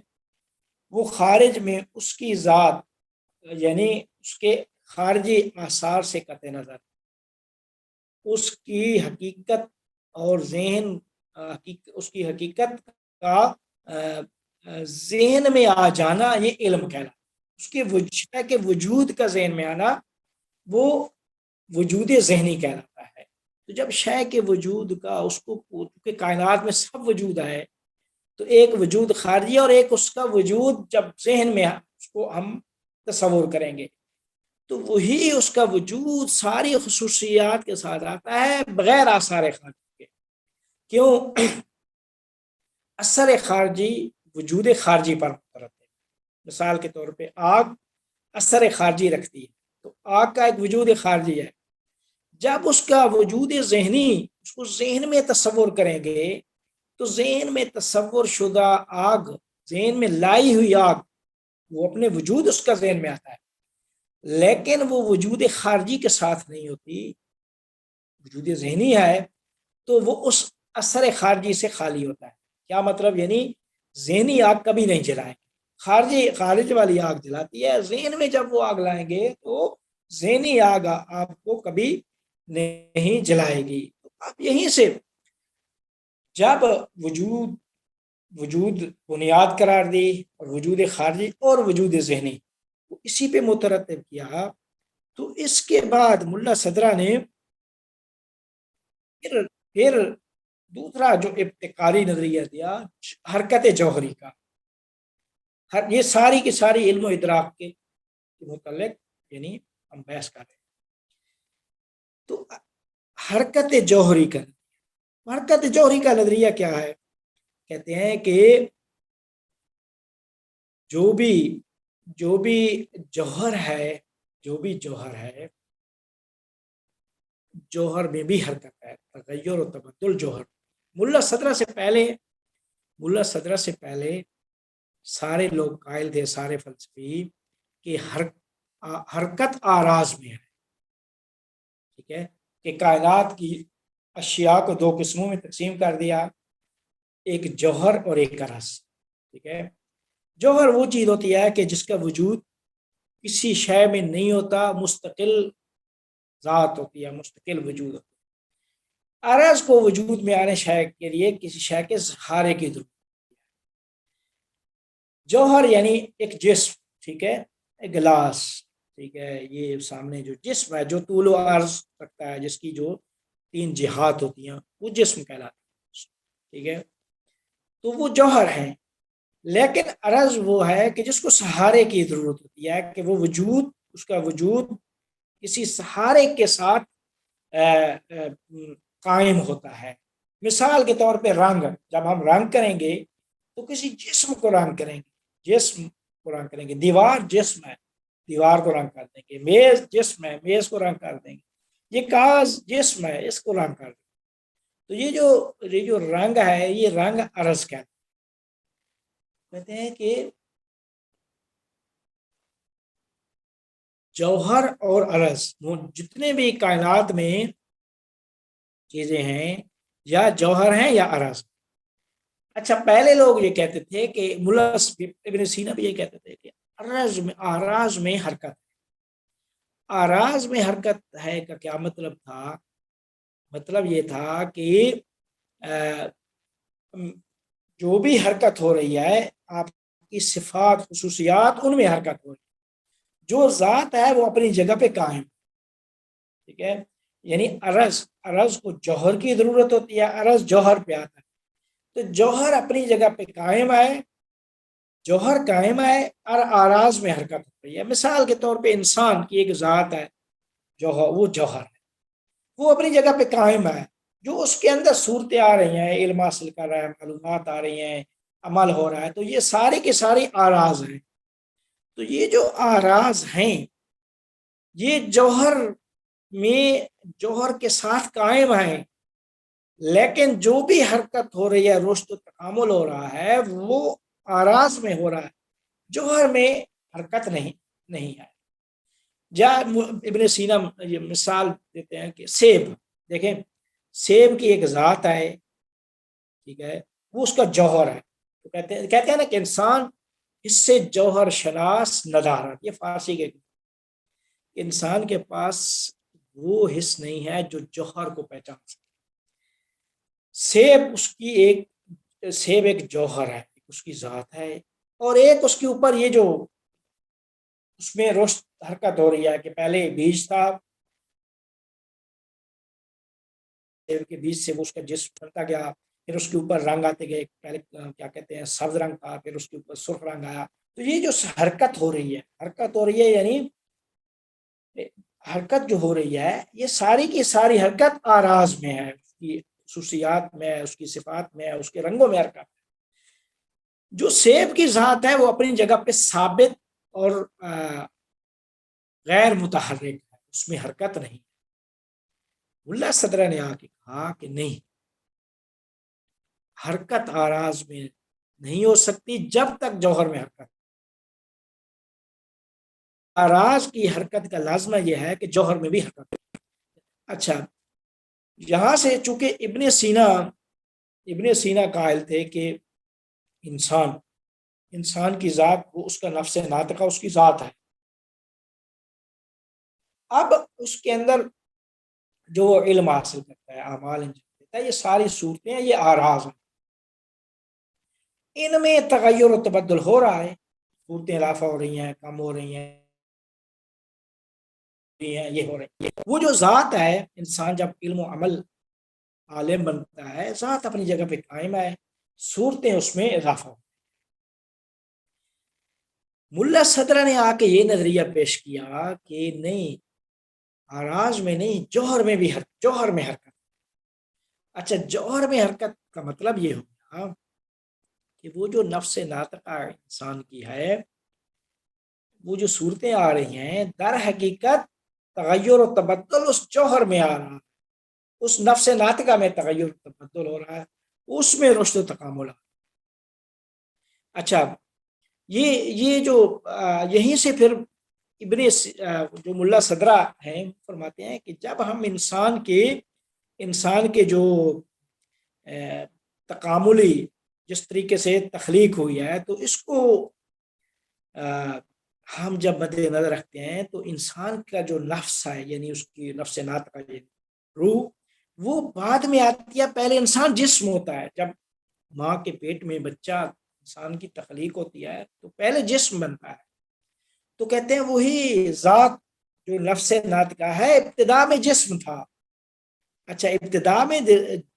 وہ خارج میں اس کی ذات، یعنی اس کے خارجی آثار سے قطع نظر اس کی حقیقت اور ذہن، اس کی حقیقت کا ذہن میں آ جانا، یہ علم کہلاتا ہے. اس کے وجود کا ذہن میں آنا وہ وجود ذہنی کہلاتا ہے. تو جب شے کے وجود کا اس کو کیونکہ کائنات میں سب وجود ہے، تو ایک وجود خارجی اور ایک اس کا وجود جب ذہن میں اس کو ہم تصور کریں گے تو وہی اس کا وجود ساری خصوصیات کے ساتھ آتا ہے بغیر آثار خارجی کے۔ کیوں؟ اثر خارجی وجود خارجی پر مرتب ہے۔ مثال کے طور پہ آگ اثر خارجی رکھتی ہے، تو آگ کا ایک وجود خارجی ہے۔ جب اس کا وجود ذہنی اس کو ذہن میں تصور کریں گے تو ذہن میں تصور شدہ آگ، ذہن میں لائی ہوئی آگ، وہ اپنے وجود اس کا ذہن میں آتا ہے، لیکن وہ وجود خارجی کے ساتھ نہیں ہوتی، وجود ذہنی ہے تو وہ اس اثر خارجی سے خالی ہوتا ہے۔ کیا مطلب؟ یعنی ذہنی آگ کبھی نہیں جلائیں گے، خارج والی آگ جلاتی ہے، ذہن میں جب وہ آگ لائیں گے تو ذہنی آگ آپ کو کبھی نہیں جلائے گی۔ اب یہیں سے جب وجود بنیاد قرار دی اور وجود خارجی اور وجود ذہنی اسی پہ مترتب کیا، تو اس کے بعد ملا صدرہ نے پھر دوسرا جو ابتکاری نظریہ دیا حرکت جوہری کا۔ یہ ساری کی ساری علم و ادراک کے متعلق یعنی ہم بحث کر رہے ہیں۔ تو حرکت جوہری کا نظریہ کیا ہے؟ کہتے ہیں کہ جو بھی جوہر ہے جوہر میں بھی حرکت ہے، تغیر و تبدل جوہر۔ ملا صدرہ سے پہلے سارے لوگ قائل تھے، سارے فلسفی، کہ حرکت آراز میں ہے، ٹھیک ہے، کہ کائنات کی اشیاء کو دو قسموں میں تقسیم کر دیا، ایک جوہر اور ایک عرض، ٹھیک ہے۔ جوہر وہ چیز ہوتی ہے کہ جس کا وجود کسی شے میں نہیں ہوتا، مستقل ذات ہوتی ہے، مستقل وجود ہوتا ہے۔ عرض کو وجود میں آنے شے کے لیے کسی شے کے سہارے کی ضرورت ہے۔ جوہر یعنی ایک جسم، ٹھیک ہے، ایک گلاس، ٹھیک ہے، یہ سامنے جو جسم ہے جو طول و عرض رکھتا ہے، جس کی جو 3 جہات ہوتی ہیں، وہ جسم کہلاتا ہے، ٹھیک ہے، تو وہ جوہر ہے۔ لیکن عرض وہ ہے کہ جس کو سہارے کی ضرورت ہوتی ہے، کہ وہ وجود، اس کا وجود کسی سہارے کے ساتھ قائم ہوتا ہے۔ مثال کے طور پہ رنگ، جب ہم رنگ کریں گے تو کسی جسم کو رنگ کریں گے، دیوار جسم ہے، دیوار کو رنگ کر دیں گے، میز جسم ہے، میز کو رنگ کر دیں گے، یہ کاغذ جسم ہے، اس کو رنگ کر دیں گے۔ تو یہ جو رنگ ہے، یہ رنگ عرض کہتے ہیں کہ جوہر اور عرض جتنے بھی کائنات میں چیزیں ہیں یا جوہر ہیں یا عرض۔ اچھا، پہلے لوگ یہ کہتے تھے کہ ملا ابن سینا بھی یہ کہتے تھے کہ آراز میں حرکت ہے۔ آراز میں حرکت ہے کا کیا مطلب تھا؟ مطلب یہ تھا کہ جو بھی حرکت ہو رہی ہے، آپ کی صفات، خصوصیات، ان میں حرکت ہو رہی ہے، جو ذات ہے وہ اپنی جگہ پہ قائم، ٹھیک ہے، یعنی عرض کو جوہر کی ضرورت ہوتی ہے، عرض جوہر پہ آتا ہے، تو جوہر اپنی جگہ پہ قائم ہے، جوہر قائم ہے اور آراز میں حرکت ہو رہی ہے۔ مثال کے طور پہ انسان کی ایک ذات ہے، وہ جوہر ہے، وہ اپنی جگہ پہ قائم ہے، جو اس کے اندر صورتیں آ رہی ہیں، علم حاصل کر رہا ہے، معلومات آ رہی ہیں، عمل ہو رہا ہے، تو یہ سارے کے ساری آراز ہیں۔ تو یہ جو آراز ہیں یہ جوہر کے ساتھ قائم ہیں، لیکن جو بھی حرکت ہو رہی ہے، رشد و تکامل ہو رہا ہے، وہ آراز میں ہو رہا ہے، جوہر میں حرکت نہیں ہے۔ ابن سینا یہ مثال دیتے ہیں کہ سیب، دیکھیں سیب کی ایک ذات ہے، ٹھیک ہے، وہ اس کا جوہر ہے۔ تو کہتے ہیں نا کہ انسان اس سے جوہر شناس ندارت، یہ فارسی کے، انسان کے پاس وہ حس نہیں ہے جو جوہر کو پہچان سکے۔ سیب ایک جوہر ہے، اس کی ذات ہے، اور ایک اس کے اوپر یہ جو اس میں رشد حرکت ہو رہی ہے کہ پہلے بیج تھا، سیب کے بیج سے وہ اس کا جسم بنتا گیا، پھر اس کے اوپر رنگ آتے گئے، پہلے کیا کہتے ہیں سبز رنگ تھا، پھر اس کے اوپر سرخ رنگ آیا. تو یہ جو حرکت ہو رہی ہے یعنی حرکت جو ہو رہی ہے یہ ساری کی ساری حرکت آراز میں ہے، اس کی خصوصیات میں، اس کی صفات میں، اس کے رنگوں میں حرکت. جو سیب کی ذات ہے وہ اپنی جگہ پہ ثابت اور غیر متحرک ہے، اس میں حرکت نہیں. ملا صدرہ نے آ کے کہا کہ نہیں، حرکت آراز میں نہیں ہو سکتی جب تک جوہر میں حرکت. آراز کی حرکت کا لازمہ یہ ہے کہ جوہر میں بھی حرکت. اچھا، یہاں سے چونکہ ابن سینا قائل تھے کہ انسان کی ذات وہ اس کا نفس ناطقہ اس کی ذات ہے. اب اس کے اندر جو وہ علم حاصل کرتا ہے، اعمال انجام دیتا ہے، یہ ساری صورتیں ہیں، یہ آراز ہیں. ان میں تغیر و تبدل ہو رہا ہے، صورتیں اضافہ ہو رہی ہیں، کم ہو رہی ہیں، یہ ہو رہی ہیں. وہ جو ذات ہے، انسان جب علم و عمل عالم بنتا ہے، ذات اپنی جگہ پہ قائم ہے، صورتیں اس میں اضافہ ہو. ملا صدرہ نے آ کے یہ نظریہ پیش کیا کہ نہیں، آراز میں نہیں، جوہر میں بھی جوہر میں حرکت. اچھا، جوہر میں حرکت کا مطلب یہ ہوگا کہ وہ جو نفس ناطقہ انسان کی ہے، وہ جو صورتیں آ رہی ہیں، در حقیقت تغیر و تبدل اس جوہر میں آ رہا ہے، اس نفس ناطقہ میں تغیر و تبدل ہو رہا ہے، اس میں رشد و تکامل. اچھا، یہ جو یہیں سے پھر جو ملا صدرہ ہیں فرماتے ہیں کہ جب ہم انسان کے جو تکاملی جس طریقے سے تخلیق ہوئی ہے، تو اس کو ہم جب مد نظر رکھتے ہیں تو انسان کا جو نفس ہے، یعنی اس کی نفس ناطقہ روح، وہ بعد میں آتی ہے. پہلے انسان جسم ہوتا ہے، جب ماں کے پیٹ میں بچہ انسان کی تخلیق ہوتی ہے تو پہلے جسم بنتا ہے. تو کہتے ہیں وہی ذات جو نفس ناطقہ ہے ابتدا میں جسم تھا. اچھا، ابتدا میں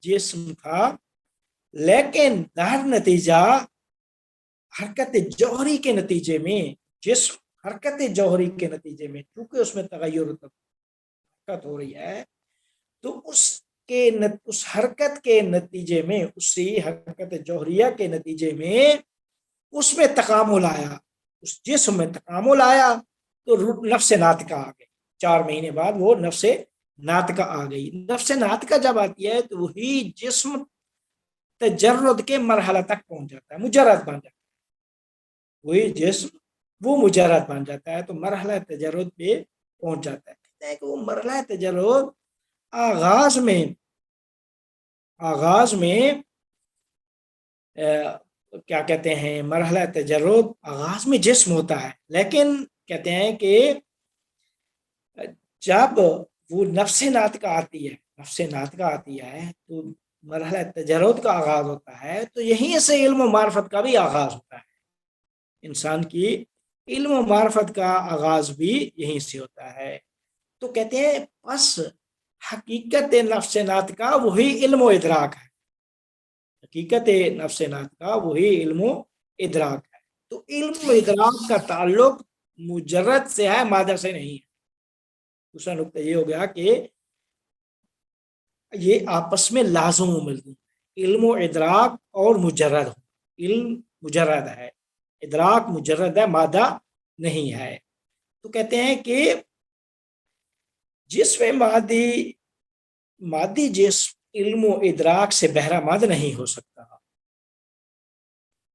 جسم تھا، لیکن در نتیجہ حرکت جوہری کے نتیجے میں، جسم حرکت جوہری کے نتیجے میں چونکہ اس میں تغیر و حرکت ہو رہی ہے، تو اس حرکت کے نتیجے میں، اسی حرکت جوہریہ کے نتیجے میں اس میں تکامل آیا، اس جسم میں تکامل آیا، تو نفس ناطقہ آ گئی. 4 مہینے بعد وہ نفس ناطقہ آ گئی. نفس ناطقہ جب آتی ہے تو وہی جسم تجرد کے مرحلہ تک پہنچ جاتا ہے، مجرد بن جاتا ہے. وہی جسم وہ مجرد بن جاتا ہے، تو مرحلہ تجرد پہ پہنچ جاتا ہے. کہتے ہیں کہ وہ مرحلہ تجرد آغاز میں کیا کہتے ہیں، مرحلہ تجرد آغاز میں جسم ہوتا ہے، لیکن کہتے ہیں کہ جب وہ نفس ناطقہ آتی ہے تو مرحلہ تجرد کا آغاز ہوتا ہے، تو یہیں سے علم و معرفت کا بھی آغاز ہوتا ہے. انسان کی علم و معرفت کا آغاز بھی یہیں سے ہوتا ہے. تو کہتے ہیں بس حقیقت نفس ناطقہ وہی علم و ادراک ہے، حقیقت نفس ناطقہ وہی علم و ادراک ہے. تو علم و ادراک کا تعلق مجرد سے ہے، مادہ سے نہیں ہے. دوسرا نقطہ یہ ہو گیا کہ یہ آپس میں لازم و ملزوم ہے، علم و ادراک اور مجرد ہو. علم مجرد ہے، ادراک مجرد ہے، مادہ نہیں ہے. تو کہتے ہیں کہ جسم مادی جسم علم و ادراک سے بہرہ مند نہیں ہو سکتا،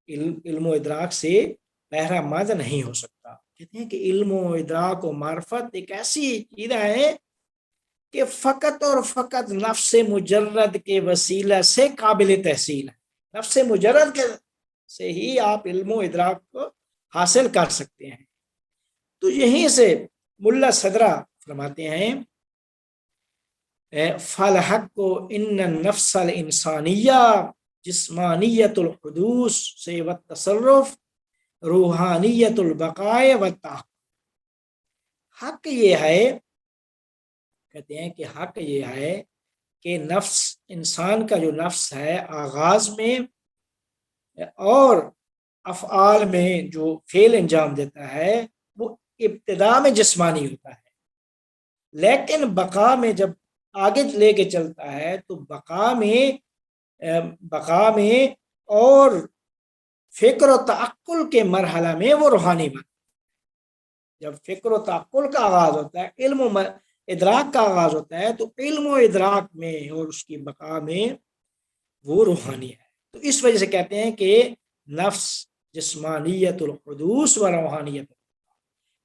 علم و ادراک سے بہرہ مند نہیں ہو سکتا. کہتے ہیں کہ علم و ادراک و معرفت ایک ایسی چیز ہے کہ فقط اور فقط نفس مجرد کے وسیلہ سے قابل تحصیل ہے. نفس مجرد سے ہی آپ علم و ادراک کو حاصل کر سکتے ہیں. تو یہیں سے ملا صدرہ فرماتے ہیں فالحق ان النفس الانسانیہ جسمانیت الحدوث سے والتصرف روحانیت البقاء والتحقق. حق یہ ہے، کہتے ہیں کہ حق یہ ہے کہ نفس، انسان کا جو نفس ہے آغاز میں اور افعال میں جو فعل انجام دیتا ہے وہ ابتدا میں جسمانی ہوتا ہے، لیکن بقا میں جب آگے لے کے چلتا ہے تو بقا میں اور فکر و تعقل کے مرحلہ میں وہ روحانی بن، جب فکر و تعقل کا آغاز ہوتا ہے، علم و ادراک کا آغاز ہوتا ہے، تو علم و ادراک میں اور اس کی بقا میں وہ روحانی ہے۔ تو اس وجہ سے کہتے ہیں کہ نفس جسمانیت الحدوث و روحانیت،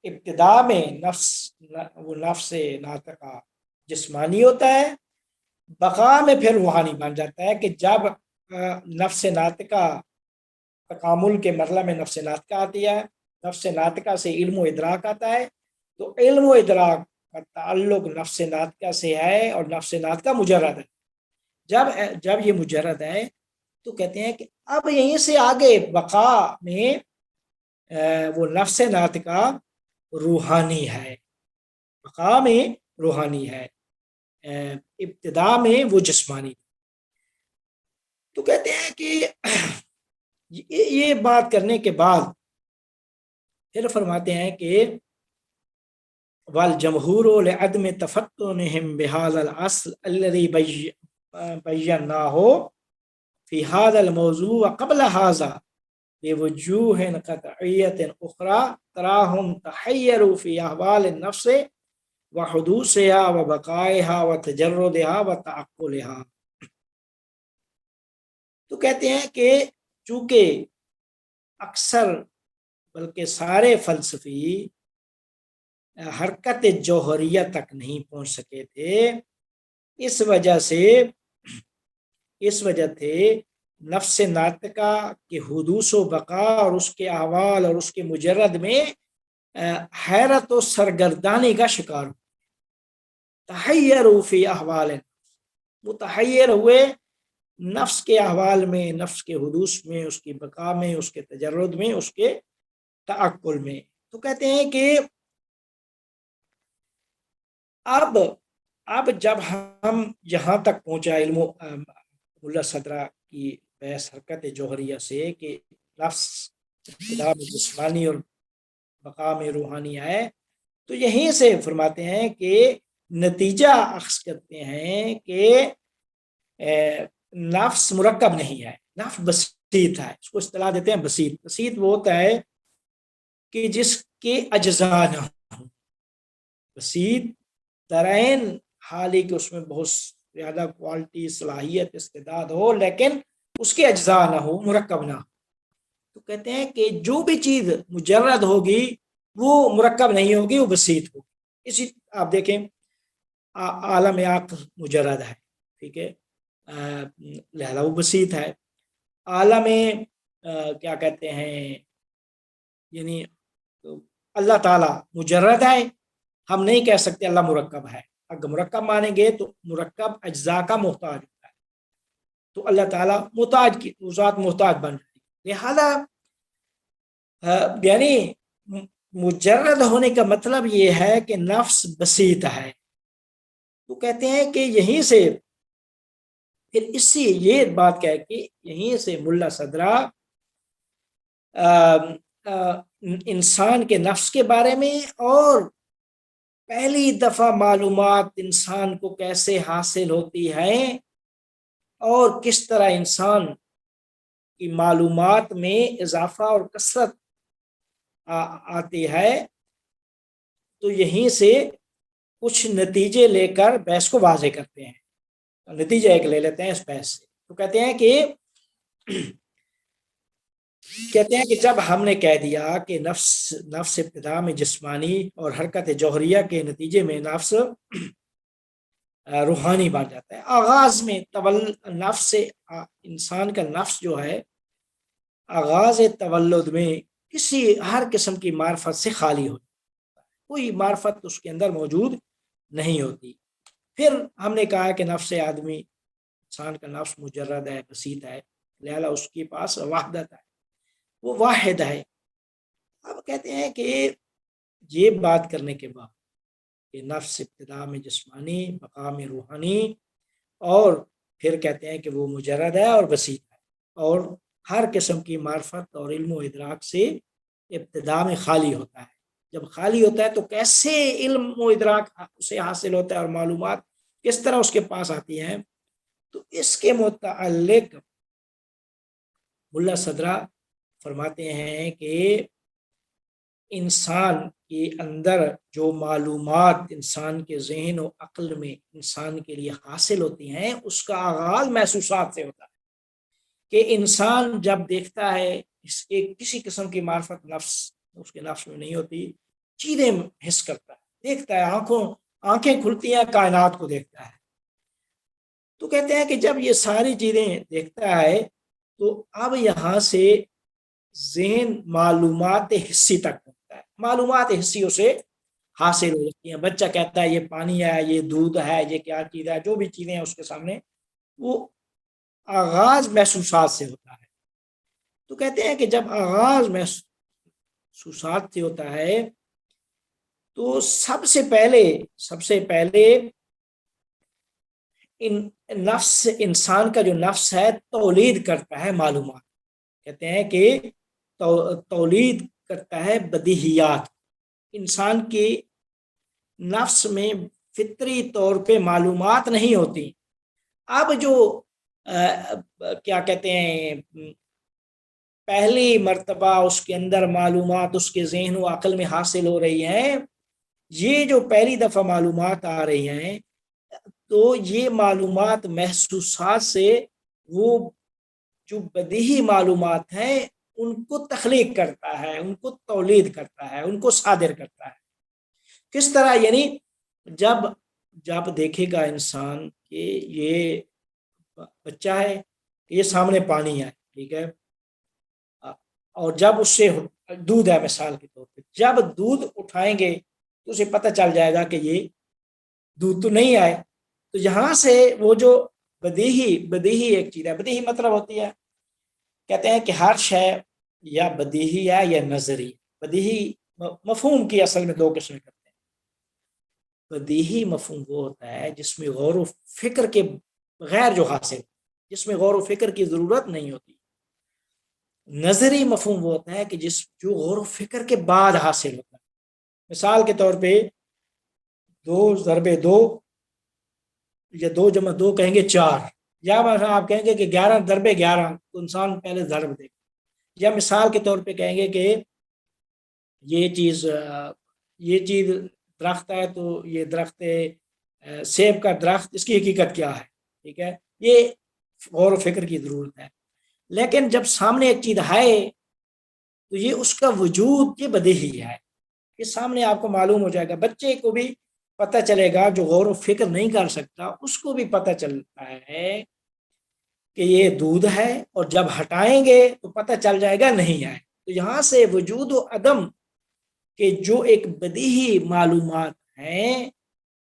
ابتدا میں وہ نفس ناطقہ جسمانی ہوتا ہے، بقا میں پھر روحانی بن جاتا ہے کہ جب نفس ناطقہ تکامل کے مرحلہ میں نفس ناطقہ آتی ہے، نفس ناطقہ سے علم و ادراک آتا ہے، تو علم و ادراک کا تعلق نفس ناطقہ سے ہے اور نفس ناطقہ مجرد ہے۔ جب یہ مجرد ہے تو کہتے ہیں کہ اب یہیں سے آگے بقا میں وہ نفس ناطقہ روحانی ہے، بقا میں روحانی ہے، ابتدا میں وہ جسمانی۔ تو کہتے ہیں کہ یہ بات کرنے کے بعد پھر فرماتے ہیں کہ والجمہور لعدم تفتنهم بهذا الاصل الذي بيناه في هذا الموضوع وقبل هذا بوجوه قطعية أخرى تراهم تحيروا في أحوال النفس وحدوثها وبقائها وتجردها وتعقلها۔ تو کہتے ہیں کہ چونکہ اکثر بلکہ سارے فلسفی حرکت جوہریہ تک نہیں پہنچ سکے تھے، اس وجہ تھے نفس ناطقہ کے حدوث و بقا اور اس کے احوال اور اس کے مجرد میں حیرت و سرگردانی کا شکار ہوئے، تحیروا فی احوال، متحیر ہوئے نفس کے احوال میں، نفس کے حدوث میں، اس کی بقا میں، اس کے تجرد میں، اس کے تعقل میں۔ تو کہتے ہیں کہ اب جب ہم یہاں تک پہنچا علم ملا صدرہ کی بحث حرکت جوہریہ سے کہ نفس ابتدا میں جسمانی اور بقا میں روحانی ہے، تو یہیں سے فرماتے ہیں کہ نتیجہ اخذ کرتے ہیں کہ نفس مرکب نہیں ہے، نفس بسیط ہے، اس کو اصطلاح دیتے ہیں بسیط۔ بسیط وہ ہوتا ہے کہ جس کے اجزاء نہ ہوں، بسیط درائن حالی کہ اس میں بہت زیادہ کوالٹی، صلاحیت، استعداد ہو، لیکن اس کے اجزاء نہ ہو، مرکب نہ ہو۔ تو کہتے ہیں کہ جو بھی چیز مجرد ہوگی وہ مرکب نہیں ہوگی، وہ بسیط ہوگی۔ اسی آپ دیکھیں عالم عقل مجرد ہے، ٹھیک ہے، لہذا وہ بسیط ہے۔ عالم کیا کہتے ہیں، یعنی اللہ تعالیٰ مجرد ہے، ہم نہیں کہہ سکتے اللہ مرکب ہے۔ اگر مرکب مانیں گے تو مرکب اجزاء کا محتاج ہوتا ہے، تو اللہ تعالیٰ محتاج کی ذات محتاج بن جائے گی، لہذا یعنی مجرد ہونے کا مطلب یہ ہے کہ نفس بسیط ہے۔ تو کہتے ہیں کہ یہیں سے پھر اسی یہ بات کہہ کے یہیں سے ملا صدرہ انسان کے نفس کے بارے میں اور پہلی دفعہ معلومات انسان کو کیسے حاصل ہوتی ہیں اور کس طرح انسان کی معلومات میں اضافہ اور کثرت آتی ہے، تو یہیں سے کچھ نتیجے لے کر بحث کو واضح کرتے ہیں۔ نتیجہ ایک لے لیتے ہیں اس بحث سے۔ تو کہتے ہیں کہ جب ہم نے کہہ دیا کہ نفس ابتدا میں جسمانی اور حرکت جوہریہ کے نتیجے میں نفس روحانی بن جاتا ہے، آغاز میں نفس انسان کا نفس جو ہے آغاز تولد میں ہر قسم کی معرفت سے خالی ہوتی ہے، کوئی معرفت اس کے اندر موجود نہیں ہوتی۔ پھر ہم نے کہا کہ نفس آدمی، انسان کا نفس مجرد ہے، بسیط ہے، لہذا اس کے پاس وحدت ہے، وہ واحد ہے۔ اب کہتے ہیں کہ یہ بات کرنے کے بعد کہ نفس ابتدا میں جسمانی، بقا میں روحانی اور پھر کہتے ہیں کہ وہ مجرد ہے اور بسیط ہے اور ہر قسم کی معرفت اور علم و ادراک سے ابتدا میں خالی ہوتا ہے. جب خالی ہوتا ہے تو کیسے علم و ادراک اسے حاصل ہوتا ہے اور معلومات کس طرح اس کے پاس آتی ہیں؟ تو اس کے متعلق ملا صدرہ فرماتے ہیں کہ انسان کے اندر جو معلومات انسان کے ذہن و عقل میں انسان کے لیے حاصل ہوتی ہیں اس کا آغاز محسوسات سے ہوتا ہے کہ انسان جب دیکھتا ہے اس کے کسی قسم کی معرفت نفس اس کے نفس میں نہیں ہوتی، چیزیں حس کرتا ہے، دیکھتا ہے، آنکھیں کھلتی ہیں، کائنات کو دیکھتا ہے. تو کہتے ہیں کہ جب یہ ساری چیزیں دیکھتا ہے تو اب یہاں سے ذہن معلومات حسی تک پہنچتا ہے، معلومات حسیوں سے حاصل ہو جاتی ہیں. بچہ کہتا ہے یہ پانی ہے، یہ دودھ ہے، یہ کیا چیز ہے، جو بھی چیزیں ہیں اس کے سامنے، وہ آغاز محسوسات سے ہوتا ہے. تو کہتے ہیں کہ جب آغاز محسوسات سے ہوتا ہے تو سب سے پہلے نفس انسان کا جو نفس ہے تولید کرتا ہے معلومات. کہتے ہیں کہ تولید کرتا ہے بدیہیات. انسان کے نفس میں فطری طور پہ معلومات نہیں ہوتی. اب جو کیا کہتے ہیں پہلی مرتبہ اس کے اندر معلومات اس کے ذہن و عقل میں حاصل ہو رہی ہیں، یہ جو پہلی دفعہ معلومات آ رہی ہیں تو یہ معلومات محسوسات سے وہ جو بدیہی معلومات ہیں ان کو تخلیق کرتا ہے، ان کو تولید کرتا ہے، ان کو صادر کرتا ہے. کس طرح؟ یعنی جب دیکھے گا انسان کہ یہ بچہ ہے، یہ سامنے پانی ہے، ٹھیک ہے، اور جب اس سے دودھ ہے مثال کے طور پہ، جب دودھ اٹھائیں گے تو اسے پتہ چل جائے گا کہ یہ دودھ تو نہیں آئے. تو یہاں سے وہ جو بدیہی ایک چیز ہے. بدیہی مطلب ہوتی ہے، کہتے ہیں کہ ہر شے یا بدیہی ہے یا نظری. بدیہی مفہوم کی اصل میں دو قسمیں کرتے ہیں. بدیہی مفہوم وہ ہوتا ہے جس میں غور و فکر کے بغیر جو حاصل، جس میں غور و فکر کی ضرورت نہیں ہوتی. نظری مفہوم وہ ہوتا ہے کہ جو غور و فکر کے بعد حاصل ہوتا ہے. مثال کے طور پہ 2 × 2 یا 2 × 2 کہیں گے 4، یا آپ کہیں گے کہ 11 × 11 تو انسان پہلے ضرب دے گا. یا مثال کے طور پہ کہیں گے کہ یہ چیز درخت ہے تو یہ درخت سیب کا درخت، اس کی حقیقت کیا ہے؟ ٹھیک ہے، یہ غور و فکر کی ضرورت ہے. لیکن جب سامنے ایک چیز ہے تو یہ اس کا وجود یہ بدیہی ہے، یہ سامنے آپ کو معلوم ہو جائے گا. بچے کو بھی پتہ چلے گا، جو غور و فکر نہیں کر سکتا اس کو بھی پتہ چلتا ہے کہ یہ دودھ ہے، اور جب ہٹائیں گے تو پتہ چل جائے گا نہیں ہے. تو یہاں سے وجود و عدم کہ جو ایک بدیہی معلومات ہیں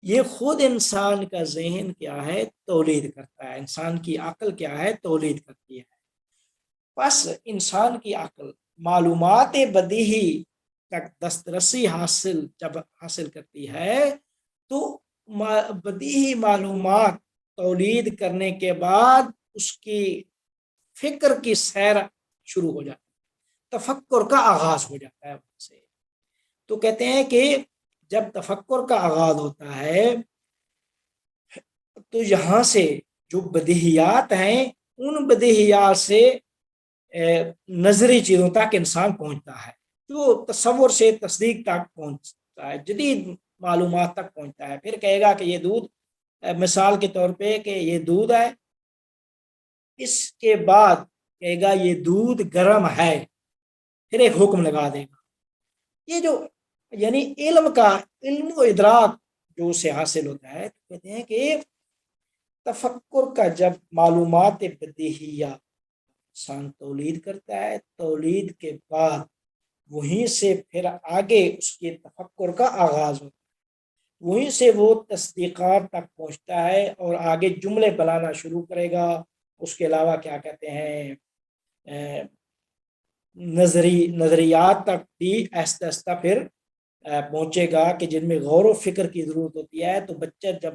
یہ خود انسان کا ذہن کیا ہے تولید کرتا ہے، انسان کی عقل کیا ہے تولید کرتی ہے. پس انسان کی عقل معلومات بدیہی تک دسترسی جب حاصل کرتی ہے تو بدیہی معلومات تولید کرنے کے بعد اس کی فکر کی سیر شروع ہو جاتی ہے، تفکر کا آغاز ہو جاتا ہے وہاں سے. تو کہتے ہیں کہ جب تفکر کا آغاز ہوتا ہے تو یہاں سے جو بدیہیات ہیں ان بدیہیات سے نظری چیزوں تک انسان پہنچتا ہے، جو تصور سے تصدیق تک پہنچتا ہے، جدید معلومات تک پہنچتا ہے. پھر کہے گا کہ یہ دودھ، مثال کے طور پہ کہ یہ دودھ ہے، اس کے بعد کہے گا یہ دودھ گرم ہے، پھر ایک حکم لگا دے گا. یہ جو یعنی علم و ادراک جو اسے حاصل ہوتا ہے، تو کہتے ہیں کہ تفکر کا جب معلومات بدیہیہ انسان تولید کرتا ہے، تولید کے بعد وہیں سے پھر آگے اس کے تفکر کا آغاز ہوتا ہے، وہیں سے وہ تصدیقات تک پہنچتا ہے اور آگے جملے بنانا شروع کرے گا. اس کے علاوہ کیا کہتے ہیں نظریات تک بھی آہستہ آہستہ پھر پہنچے گا کہ جن میں غور و فکر کی ضرورت ہوتی ہے. تو بچہ جب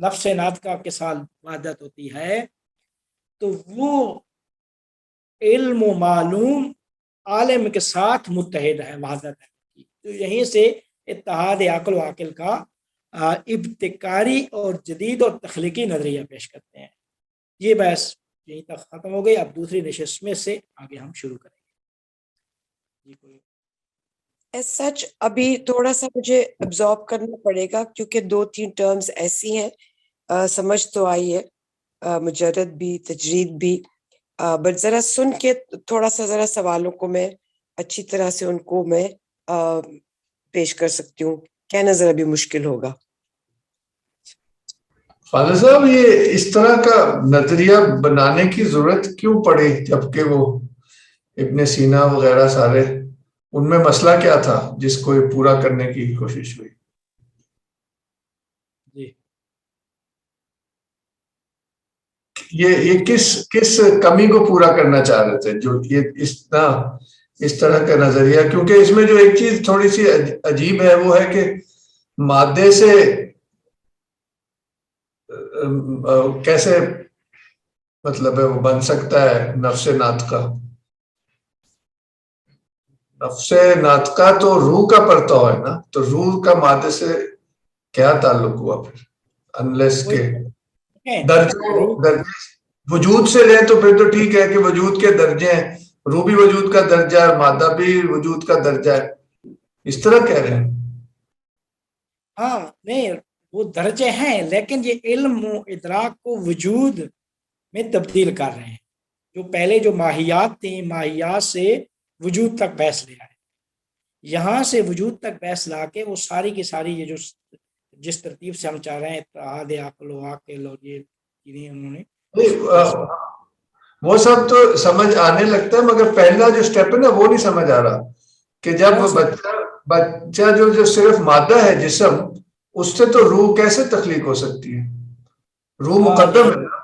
نفس ناطقہ کے ساتھ وحدت ہوتی ہے تو وہ علم و معلوم عالم کے ساتھ متحد ہے، وحدت ہے. تو یہیں سے اتحاد عقل و عقل کا ابتکاری اور جدید اور تخلیقی نظریہ پیش کرتے ہیں. یہ بحث یہیں تک ختم ہو گئی. اب دوسری نشست میں سے آگے ہم شروع کریں گے. سچ ابھی تھوڑا سا مجھے ابزارب کرنا پڑے گا کیونکہ 2-3 ٹرمز ایسی ہیں سمجھ تو آئی ہے، مجرد بھی تجرید بھی، بٹ ذرا سن کے تھوڑا سا ذرا سوالوں کو میں اچھی طرح سے ان کو میں پیش کر سکتی ہوں. کہنا ذرا بھی مشکل ہوگا. فاضل صاحب یہ اس طرح کا نظریہ بنانے کی ضرورت کیوں پڑی جبکہ وہ ابن سینا وغیرہ سارے ان میں مسئلہ کیا تھا جس کو یہ پورا کرنے کی کوشش ہوئی؟ جی یہ کس کمی کو پورا کرنا چاہ رہے تھے جو یہ اس طرح کا نظریہ؟ کیونکہ اس میں جو ایک چیز تھوڑی سی عجیب ہے وہ ہے کہ مادے سے کیسے مطلب ہے وہ بن سکتا ہے نفس ناطقہ. نفس ناطقہ تو روح کا پرتو ہے نا، تو روح کا مادے سے کیا تعلق ہوا پھر؟ انلیس کے درجے وجود سے لیں تو پھر تو ٹھیک ہے کہ وجود کے درجے ہیں، روح بھی وجود کا درجہ ہے، مادہ بھی وجود کا درجہ ہے، اس طرح کہہ رہے ہیں. ہاں نہیں وہ درجے ہیں، لیکن یہ علم و ادراک کو وجود میں تبدیل کر رہے ہیں. جو پہلے جو ماہیات تھیں، ماہیات سے وجود تک بحث لے آئے، یہاں سے وجود تک بحث لا کے وہ ساری کی ساری یہ جو جس ترتیب سے ہم چاہ رہے ہیں اتحاد عقل و عقل اور یہ چیزیں انہوں نے وہ سب تو سمجھ آنے لگتا ہے، مگر پہلا جو سٹیپ ہے نا وہ نہیں سمجھ آ رہا کہ جب بچہ جو صرف مادہ ہے جسم، اس سے تو روح کیسے تخلیق ہو سکتی ہے؟ روح مقدم ہے نا.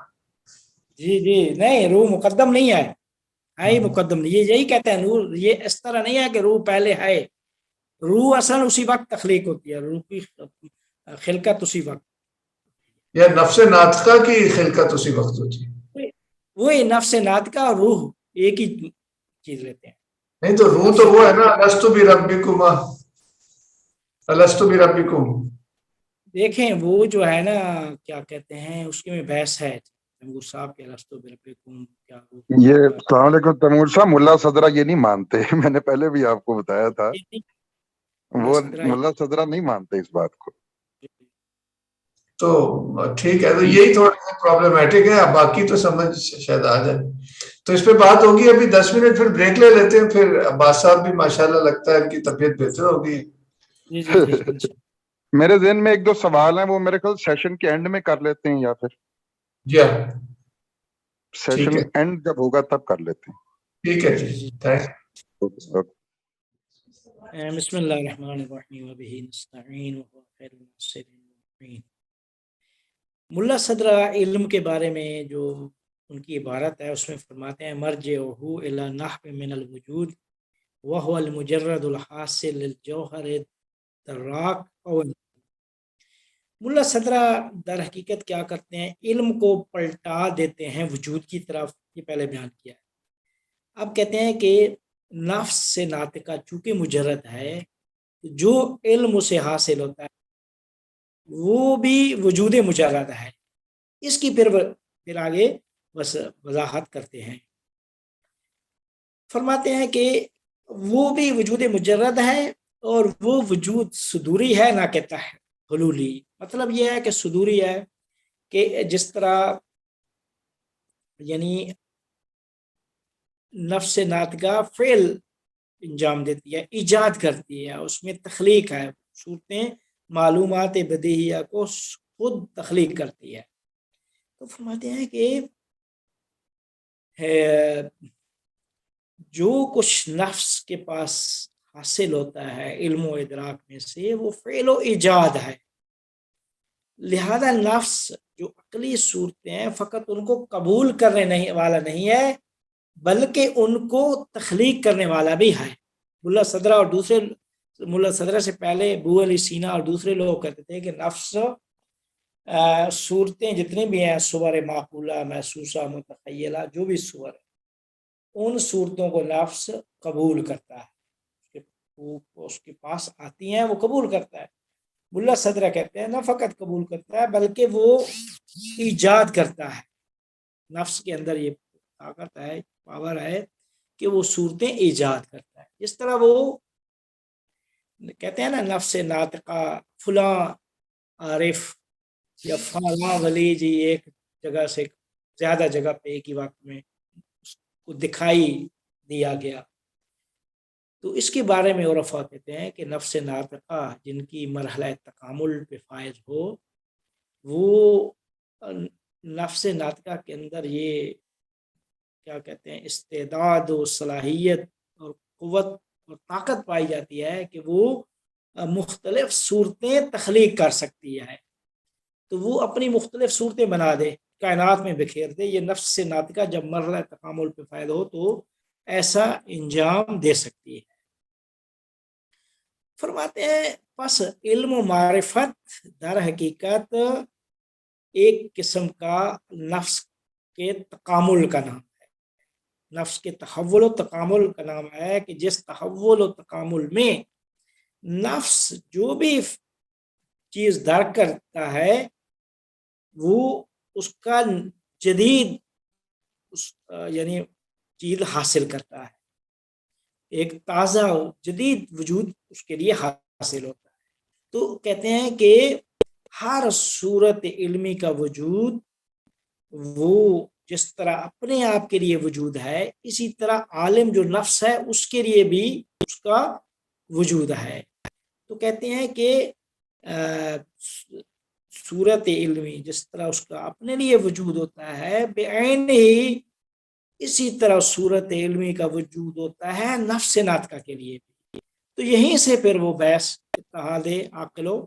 جی نہیں روح مقدم نہیں ہے ہی مقدم نہیں. یہی کہتے ہیں نور، یہ اس طرح نہیں ہے کہ روح پہلے ہے. روح اصلا اسی وقت تخلیق ہوتی ہے، روح کی خلقت اسی وقت، یا نفس ناطقہ کی خلقت اسی وقت ہوتی ہے. وہی نفس ناطقہ اور روح ایک ہی چیز لیتے ہیں. نہیں تو روح تو وہ ہے نا الستو بربکم، الستو بربکم. دیکھیں وہ جو ہے نا کیا کہتے ہیں اس کے میں بحث ہے تیمور صاحب کے الستو بربکم کیا. یہ السلام علیکم تیمور صاحب، ملا صدرہ یہ نہیں مانتے، میں نے پہلے بھی آپ کو بتایا تھا، وہ ملا صدرہ نہیں مانتے اس بات کو. تو ٹھیک ہے، تو یہی تھوڑا سا پرابلمٹک ہے، باقی تو سمجھ شاید آ جائے. تو اس پہ بات ہوگی، ابھی 10 منٹ پھر بریک لے لیتے ہیں، پھر عباس صاحب بھی ماشاءاللہ لگتا ہے ان کی طبیعت بہتر ہوگی. میرے ذہن میں 1-2 سوال ہیں، وہ میرے خیال سیشن کے اینڈ میں کر لیتے ہیں، یا پھر جی ہاں سیشن اینڈ جب ہوگا تب کر لیتے ہیں. ٹھیک ہے جی، تھینک. بسم اللہ الرحمن الرحیم وبہ نستعین وهو خیر الناصرین. ملا صدرہ علم کے بارے میں جو ان کی عبارت ہے اس میں فرماتے ہیں مرجعہ الی نحو من الوجود وهو المجرد الحاصل للجوہر الدراک. ملا صدرہ در حقیقت کیا کرتے ہیں، علم کو پلٹا دیتے ہیں وجود کی طرف. یہ پہلے بیان کیا ہے. اب کہتے ہیں کہ نفس سے ناطقہ چونکہ مجرد ہے، جو علم اسے حاصل ہوتا ہے وہ بھی وجود مجرد ہے. اس کی پھر آگے بس وضاحت کرتے ہیں. فرماتے ہیں کہ وہ بھی وجود مجرد ہے اور وہ وجود صدوری ہے نہ کہ حلولی. مطلب یہ ہے کہ صدوری ہے کہ جس طرح یعنی نفس ناطقہ فعل انجام دیتی ہے، ایجاد کرتی ہے، اس میں تخلیق ہے، صورتیں معلومات بدیہیہ کو خود تخلیق کرتی ہے. تو فرماتے ہیں کہ جو کچھ نفس کے پاس حاصل ہوتا ہے علم و ادراک میں سے وہ فعل و ایجاد ہے. لہذا نفس جو عقلی صورتیں ہیں فقط ان کو قبول کرنے والا نہیں ہے بلکہ ان کو تخلیق کرنے والا بھی ہے. ملا صدرہ اور دوسرے ملا صدرہ سے پہلے ابو علی سینا اور دوسرے لوگ کہتے تھے کہ نفس صورتیں جتنی بھی ہیں، صور معقولہ، محسوسہ، متخیلہ، جو بھی صور ہے، ان صورتوں کو نفس قبول کرتا ہے، اس کے پاس آتی ہیں وہ قبول کرتا ہے۔ ملا صدرہ کہتے ہیں نہ فقط قبول کرتا ہے بلکہ وہ ایجاد کرتا ہے، نفس کے اندر یہ طاقت ہے، پاور ہے کہ وہ صورتیں ایجاد کرتا ہے۔ جس طرح وہ کہتے ہیں نا نفس ناطقہ، فلاں عارف یا فلاں ولی جی ایک جگہ سے زیادہ جگہ پہ ایک ہی وقت میں اس کو دکھائی دیا گیا، تو اس کے بارے میں عرفا کہتے ہیں کہ نفس ناطقہ جن کی مرحلہ تکامل پہ فائز ہو، وہ نفس ناطقہ کے اندر یہ کیا کہتے ہیں استعداد و صلاحیت اور قوت اور طاقت پائی جاتی ہے کہ وہ مختلف صورتیں تخلیق کر سکتی ہے، تو وہ اپنی مختلف صورتیں بنا دے، کائنات میں بکھیر دے۔ یہ نفس ناطقہ جب مرحلہ تکامل پہ فائز ہو تو ایسا انجام دے سکتی ہے۔ فرماتے ہیں پس علم و معرفت در حقیقت ایک قسم کا نفس کے تکامل کا نام ہے، نفس کے تحول و تکامل کا نام ہے کہ جس تحول و تکامل میں نفس جو بھی چیز درک کرتا ہے وہ اس کا جدید یعنی چیز حاصل کرتا ہے، ایک تازہ جدید وجود اس کے لیے حاصل ہوتا ہے۔ تو کہتے ہیں کہ ہر صورت علمی کا وجود وہ جس طرح اپنے آپ کے لیے وجود ہے، اسی طرح عالم جو نفس ہے اس کے لیے بھی اس کا وجود ہے۔ تو کہتے ہیں کہ صورت علمی جس طرح اس کا اپنے لیے وجود ہوتا ہے، بعین ہی اسی طرح صورت علمی کا وجود ہوتا ہے نفس ناطقہ کے لیے بھی۔ تو یہیں سے پھر وہ بحث اتحاد عقل و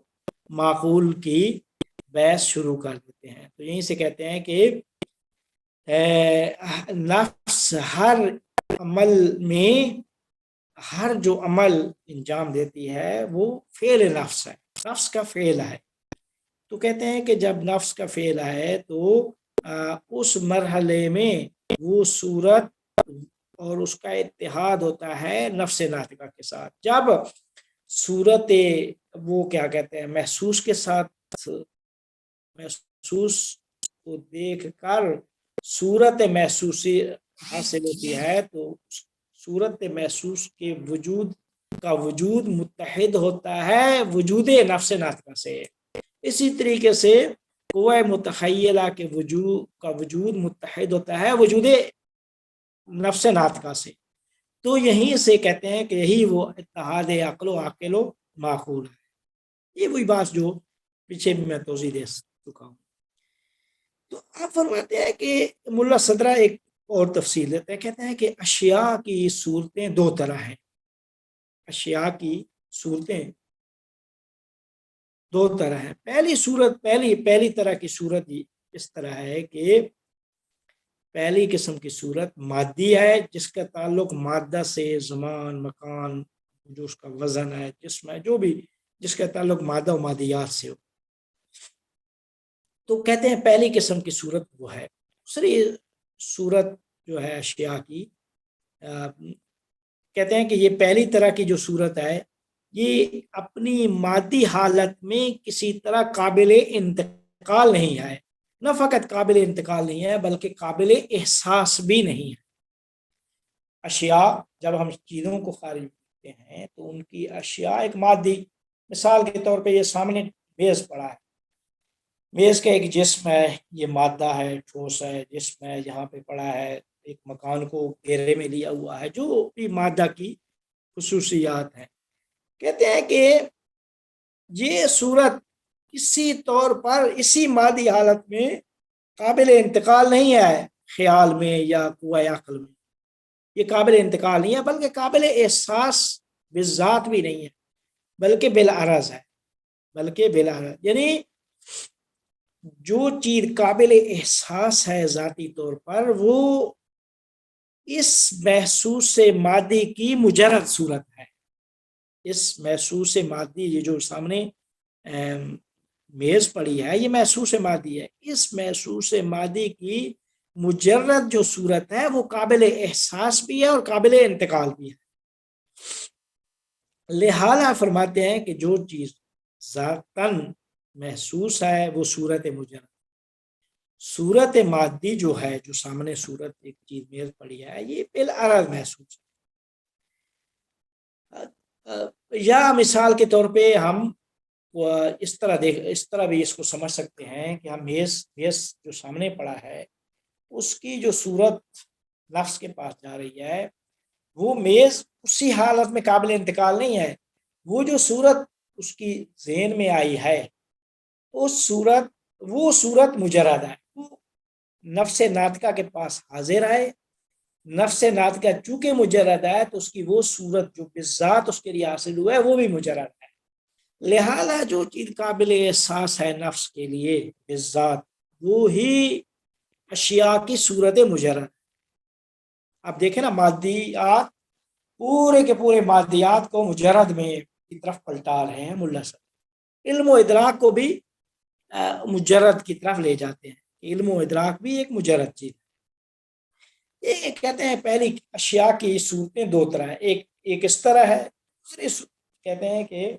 معقول کی بحث شروع کر دیتے ہیں۔ تو یہیں سے کہتے ہیں کہ نفس ہر عمل میں، ہر جو عمل انجام دیتی ہے وہ فعل نفس ہے، نفس کا فعل ہے۔ تو کہتے ہیں کہ جب نفس کا فعل ہے تو اس مرحلے میں وہ صورت اور اس کا اتحاد ہوتا ہے نفس ناطقہ کے ساتھ۔ جب صورت وہ کیا کہتے ہیں محسوس کے ساتھ، محسوس کو دیکھ کر صورت محسوسی حاصل ہوتی ہے تو صورت محسوس کے وجود کا وجود متحد ہوتا ہے وجود نفس ناطقہ سے۔ اسی طریقے سے قوہ متخیلہ کے وجود متحد ہوتا ہے وجود نفس ناطقہ سے۔ تو یہیں سے کہتے ہیں کہ یہی وہ اتحاد عقل و عاقل و معقول ہے۔ یہ وہی بات جو پیچھے بھی میں توضیح دے چکا ہوں۔ تو آپ فرماتے ہیں کہ ملا صدرہ ایک اور تفصیل دیتے ہیں، کہتے ہیں کہ اشیاء کی صورتیں دو طرح ہیں، اشیاء کی صورتیں دو طرح ہیں۔ پہلی صورت، پہلی طرح کی صورت اس طرح ہے کہ پہلی قسم کی صورت مادی ہے، جس کا تعلق مادہ سے، زمان، مکان، جو اس کا وزن ہے، جسم ہے، جو بھی جس کا تعلق مادہ و مادیات سے ہو، تو کہتے ہیں پہلی قسم کی صورت وہ ہے۔ دوسری صورت جو ہے اشیاء کی، کہتے ہیں کہ یہ پہلی طرح کی جو صورت ہے یہ اپنی مادی حالت میں کسی طرح قابل انتقال نہیں ہے، نہ فقط قابل انتقال نہیں ہے بلکہ قابل احساس بھی نہیں ہے۔ اشیاء جب ہم چیزوں کو خارج کرتے ہیں تو ان کی اشیاء ایک مادی، مثال کے طور پہ یہ سامنے میز پڑا ہے، میز کا ایک جسم ہے، یہ مادہ ہے، ٹھوس ہے، جسم ہے، یہاں پہ پڑا ہے، ایک مکان کو گھیرے میں لیا ہوا ہے، جو بھی مادہ کی خصوصیات ہیں۔ کہتے ہیں کہ یہ صورت کسی طور پر اسی مادی حالت میں قابل انتقال نہیں ہے، خیال میں یا قوہ عقل میں یہ قابل انتقال نہیں ہے، بلکہ قابل احساس بالذات بھی نہیں ہے، بلکہ بالعرض ہے، بلکہ بالعرض یعنی جو چیز قابل احساس ہے ذاتی طور پر وہ اس محسوس مادی کی مجرد صورت ہے۔ اس محسوس مادی، یہ جو سامنے میز پڑی ہے یہ محسوس مادی ہے، اس محسوس مادی کی مجرد جو صورت ہے وہ قابل احساس بھی ہے اور قابل انتقال بھی ہے۔ لہذا فرماتے ہیں کہ جو چیز ذاتاً محسوس ہے وہ صورت مجرد، صورت مادی جو ہے، جو سامنے صورت ایک چیز میز پڑی ہے، یہ بالعرض محسوس ہے۔ یا مثال کے طور پہ ہم اس طرح بھی اس کو سمجھ سکتے ہیں کہ ہم میز جو سامنے پڑا ہے اس کی جو صورت نفس کے پاس جا رہی ہے، وہ میز اسی حالت میں قابل انتقال نہیں ہے، وہ جو صورت اس کی ذہن میں آئی ہے وہ صورت مجرد ہے، وہ نفس ناطقہ کے پاس حاضر ہے، نفس ناطقہ چونکہ مجرد ہے تو اس کی وہ صورت جو بذات اس کے لیے حاصل ہوا ہے وہ بھی مجرد ہے۔ لہذا جو چیز قابل احساس ہے نفس کے لیے بذات، وہ ہی اشیاء کی صورت مجرد۔ اب دیکھیں نا، مادیات پورے کے پورے مادیات کو مجرد میں کی طرف پلٹا رہے ہیں ملا صاحب، علم و ادراک کو بھی مجرد کی طرف لے جاتے ہیں، علم و ادراک بھی ایک مجرد چیز ہے۔ یہ کہتے ہیں پہلی اشیاء کی صورتیں دو طرح ہیں، ایک اس طرح ہے، کہتے ہیں کہ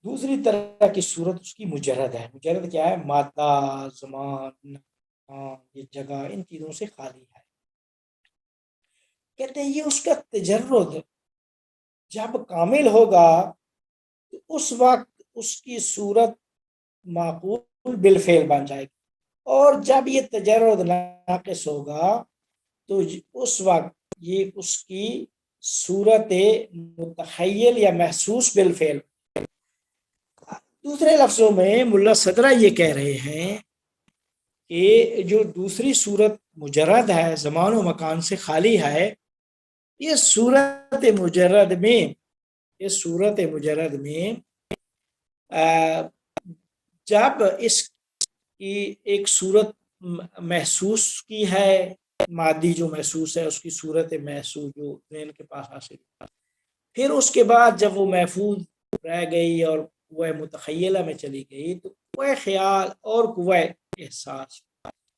دوسری طرح کی صورت اس کی مجرد ہے۔ مجرد کیا ہے؟ مادہ، زمان، یہ جگہ، ان چیزوں سے خالی ہے۔ کہتے ہیں یہ اس کا تجرد جب کامل ہوگا تو اس وقت اس کی صورت معقول بالفعل بن جائے گی، اور جب یہ تجرد ناقص ہوگا تو اس وقت یہ اس کی صورت متخیل یا محسوس بالفعل۔ دوسرے لفظوں میں ملا صدرہ یہ کہہ رہے ہیں کہ جو دوسری صورت مجرد ہے، زمان و مکان سے خالی ہے، یہ صورت مجرد میں جب اس کی ایک صورت محسوس کی ہے، مادی جو محسوس ہے اس کی صورت محسوس جو ذہن کے پاس حاصل ہے، پھر اس کے بعد جب وہ محفوظ رہ گئی اور قوہ متخیلہ میں چلی گئی تو قوہ خیال اور قوہ احساس،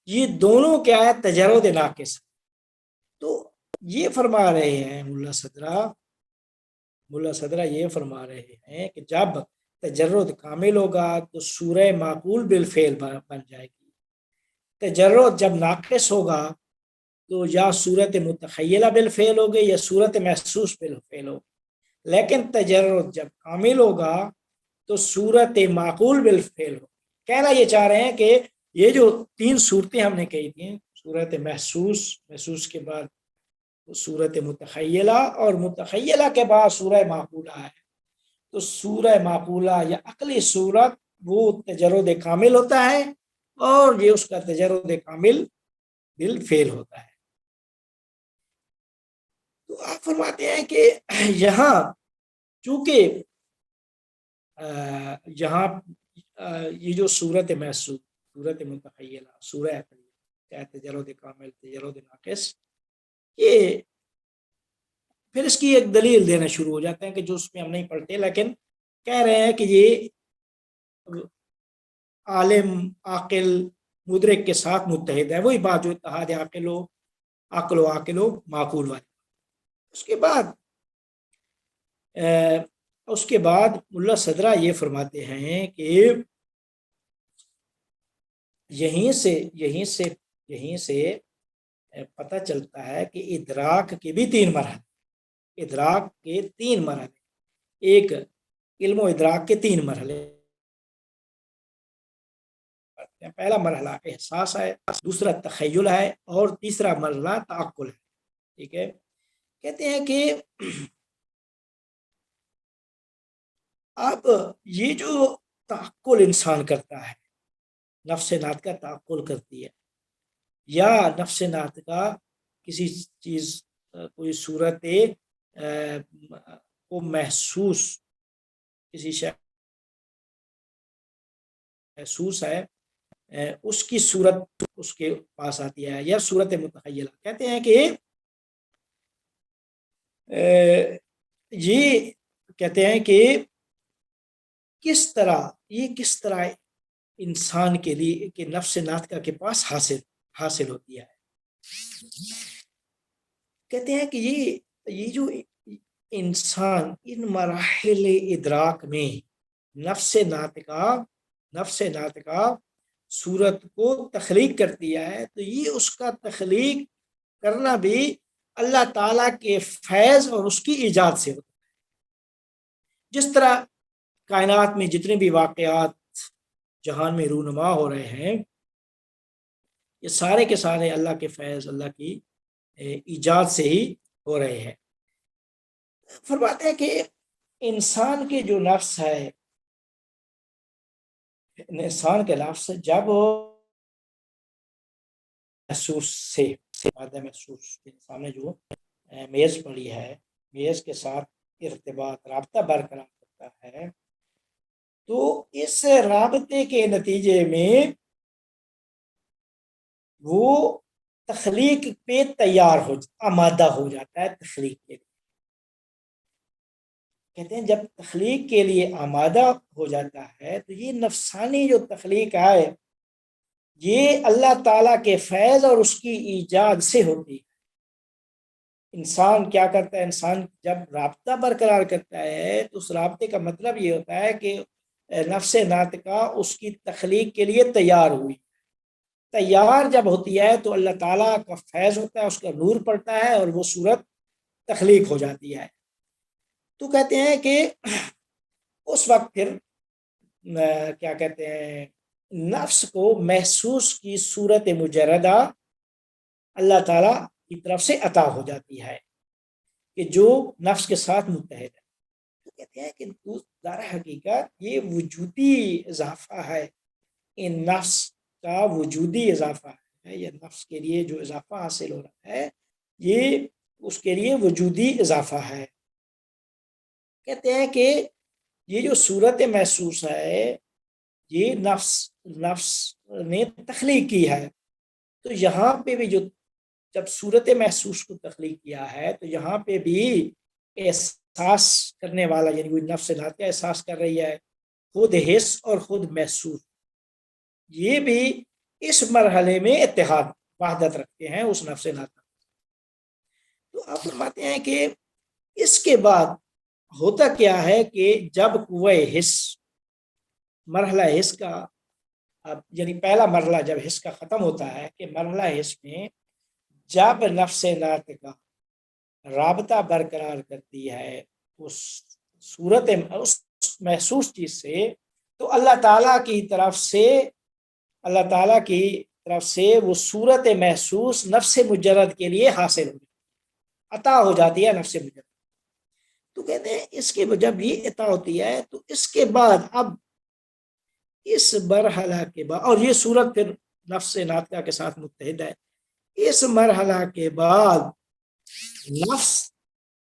یہ دونوں کیا ہے؟ تجرد ناقص۔ تو یہ فرما رہے ہیں ملا صدرہ یہ فرما رہے ہیں کہ جب تجرد کامل ہوگا تو سورہ معقول بالفعل بن جائے گی، تجرد جب ناقص ہوگا تو یا صورت متخیلہ بالفعل ہوگی یا صورت محسوس بالفعل ہوگی، لیکن تجرد جب کامل ہوگا تو صورت معقول بالفعل ہوگی۔ کہنا یہ چاہ رہے ہیں کہ یہ جو تین صورتیں ہم نے کہی تھیں، صورت محسوس کے بعد صورت متخیلہ، اور متخیلہ کے بعد سورہ معقولہ ہے، تو سورہ معقولہ یا عقلی صورت وہ تجرد کامل ہوتا ہے، اور یہ اس کا تجرد کامل بالفعل ہوتا ہے۔ تو آپ فرماتے ہیں کہ یہاں چونکہ یہاں یہ جو صورت محسوس، صورت متخیلہ، سورہ عقلی، تجرد کامل، تجرد ناقص، یہ پھر اس کی ایک دلیل دینا شروع ہو جاتے ہیں کہ جو اس میں ہم نہیں پڑھتے، لیکن کہہ رہے ہیں کہ یہ عالم، عاقل، مدرک کے ساتھ متحد ہے، وہی بات جو اتحاد عقل و معقول والی۔ اس کے بعد ملا صدرہ یہ فرماتے ہیں کہ یہیں سے پتہ چلتا ہے کہ ادراک کے بھی تین مرحلے، ایک علم و ادراک کے تین مرحلے، پہلا مرحلہ احساس ہے، دوسرا تخیل ہے، اور تیسرا مرحلہ تعقل ہے۔ ٹھیک ہے، کہتے ہیں کہ اب یہ جو تعقل انسان کرتا ہے، نفس ناطقہ تعقل کرتی ہے، یا نفس ناطقہ کسی چیز، کوئی صورت کو محسوس، کسی شے محسوس ہے، اس کی صورت اس کے پاس آتی ہے، یا صورت متخیلہ۔ کہتے ہیں کہ یہ کہتے ہیں کہ کس طرح انسان کے لیے کہ نفس ناطقہ کے پاس حاصل ہوتی ہے. کہتے ہیں کہ یہ جو انسان ان مراحل ادراک میں نفس ناطقہ صورت کو تخلیق کرتی ہے، تو یہ اس کا تخلیق کرنا بھی اللہ تعالیٰ کے فیض اور اس کی ایجاد سے ہوتا ہے. جس طرح کائنات میں جتنے بھی واقعات جہان میں رونما ہو رہے ہیں، یہ سارے کے سارے اللہ کے فیض، اللہ کی ایجاد سے ہی ہو رہے ہیں. فرماتے ہیں کہ انسان کے جو نفس ہے، انسان کے نفس جب محسوس سے محسوس کے سامنے جو میز پڑی ہے، میز کے ساتھ ارتباط رابطہ برقرار کرتا ہے، تو اس رابطے کے نتیجے میں وہ تخلیق پہ تیار آمادہ ہو جاتا ہے. تخلیق کے لیے کہتے ہیں جب تخلیق کے لیے آمادہ ہو جاتا ہے تو یہ نفسانی جو تخلیق ہے یہ اللہ تعالیٰ کے فیض اور اس کی ایجاد سے ہوتی ہے. انسان کیا کرتا ہے؟ انسان جب رابطہ برقرار کرتا ہے تو اس رابطے کا مطلب یہ ہوتا ہے کہ نفس ناطقہ اس کی تخلیق کے لیے تیار ہوئی. تیار جب ہوتی ہے تو اللہ تعالیٰ کا فیض ہوتا ہے، اس کا نور پڑتا ہے اور وہ صورت تخلیق ہو جاتی ہے. تو کہتے ہیں کہ اس وقت پھر کیا کہتے ہیں، نفس کو محسوس کی صورت مجردہ اللہ تعالیٰ کی طرف سے عطا ہو جاتی ہے کہ جو نفس کے ساتھ متحد ہے. تو کہتے ہیں کہ در حقیقت یہ وجودی اضافہ ہے، ان نفس کا وجودی اضافہ ہے. یہ نفس کے لیے جو اضافہ حاصل ہو رہا ہے یہ اس کے لیے وجودی اضافہ ہے. کہتے ہیں کہ یہ جو صورت محسوس ہے یہ نفس نے تخلیق کی ہے. تو یہاں پہ بھی جب صورت محسوس کو تخلیق کیا ہے تو یہاں پہ بھی احساس کرنے والا یعنی کوئی نفس ناطقہ احساس کر رہی ہے، خود حس اور خود محسوس، یہ بھی اس مرحلے میں اتحاد وحدت رکھتے ہیں اس نفس ناطقہ. تو آپ فرماتے ہیں کہ اس کے بعد ہوتا کیا ہے کہ جب قوہ حس مرحلہ حس کا یعنی پہلا مرحلہ جب حس کا ختم ہوتا ہے کہ مرحلہ حس میں جب نفس ناطقہ رابطہ برقرار کرتی ہے اس صورت اس محسوس چیز سے، تو اللہ تعالیٰ کی طرف سے وہ صورت محسوس نفس مجرد کے لیے حاصل ہو عطا ہو جاتی ہے نفس مجرد. تو کہتے ہیں اس کے جب یہ عطا ہوتی ہے تو اس کے بعد اب اس مرحلہ کے بعد، اور یہ صورت پھر نفس ناطقہ کے ساتھ متحد ہے، اس مرحلہ کے بعد نفس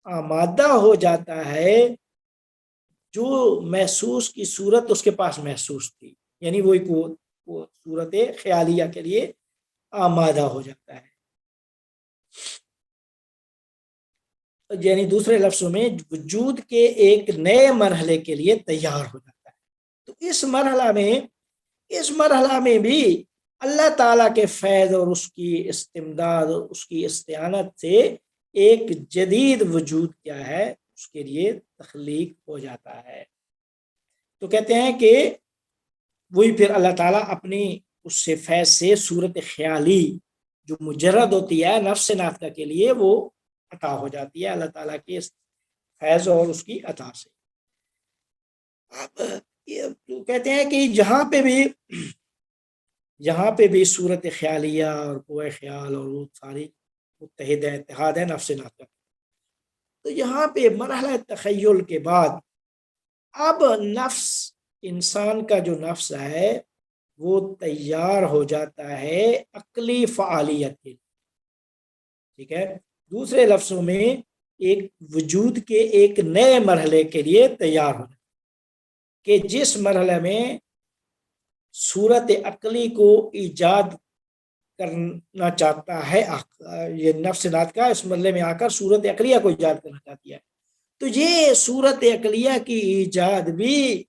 آمادہ ہو جاتا ہے جو محسوس کی صورت اس کے پاس محسوس تھی، یعنی وہ صورت خیالیہ کے لیے آمادہ ہو جاتا ہے. یعنی دوسرے لفظوں میں وجود کے ایک نئے مرحلے کے لیے تیار ہو جاتا ہے. تو اس مرحلہ میں بھی اللہ تعالیٰ کے فیض اور اس کی استمداد اور اس کی استعانت سے ایک جدید وجود کیا ہے اس کے لیے تخلیق ہو جاتا ہے. تو کہتے ہیں کہ وہی پھر اللہ تعالیٰ اپنی اس سے فیض سے صورت خیالی جو مجرد ہوتی ہے نفس ناطقہ کے لیے وہ عطا ہو جاتی ہے اللہ تعالیٰ کے فیض اور اس کی عطا سے. اب کہتے ہیں کہ یہاں پہ بھی صورت خیالیہ اور قوہ خیال اور وہ ساری متحد ہے، اتحاد ہے نفس ناطقہ. تو یہاں پہ مرحلہ تخیل کے بعد اب انسان کا جو نفس ہے وہ تیار ہو جاتا ہے عقلی فعالیت کے لیے. ٹھیک ہے، دوسرے لفظوں میں ایک وجود کے ایک نئے مرحلے کے لیے تیار ہونا کہ جس مرحلے میں صورت عقلی کو ایجاد کرنا چاہتا ہے یہ نفس ناطقہ، اس مرحلے میں آ کر صورت عقلیہ کو ایجاد کرنا چاہتی ہے. تو یہ صورت عقلیہ کی ایجاد بھی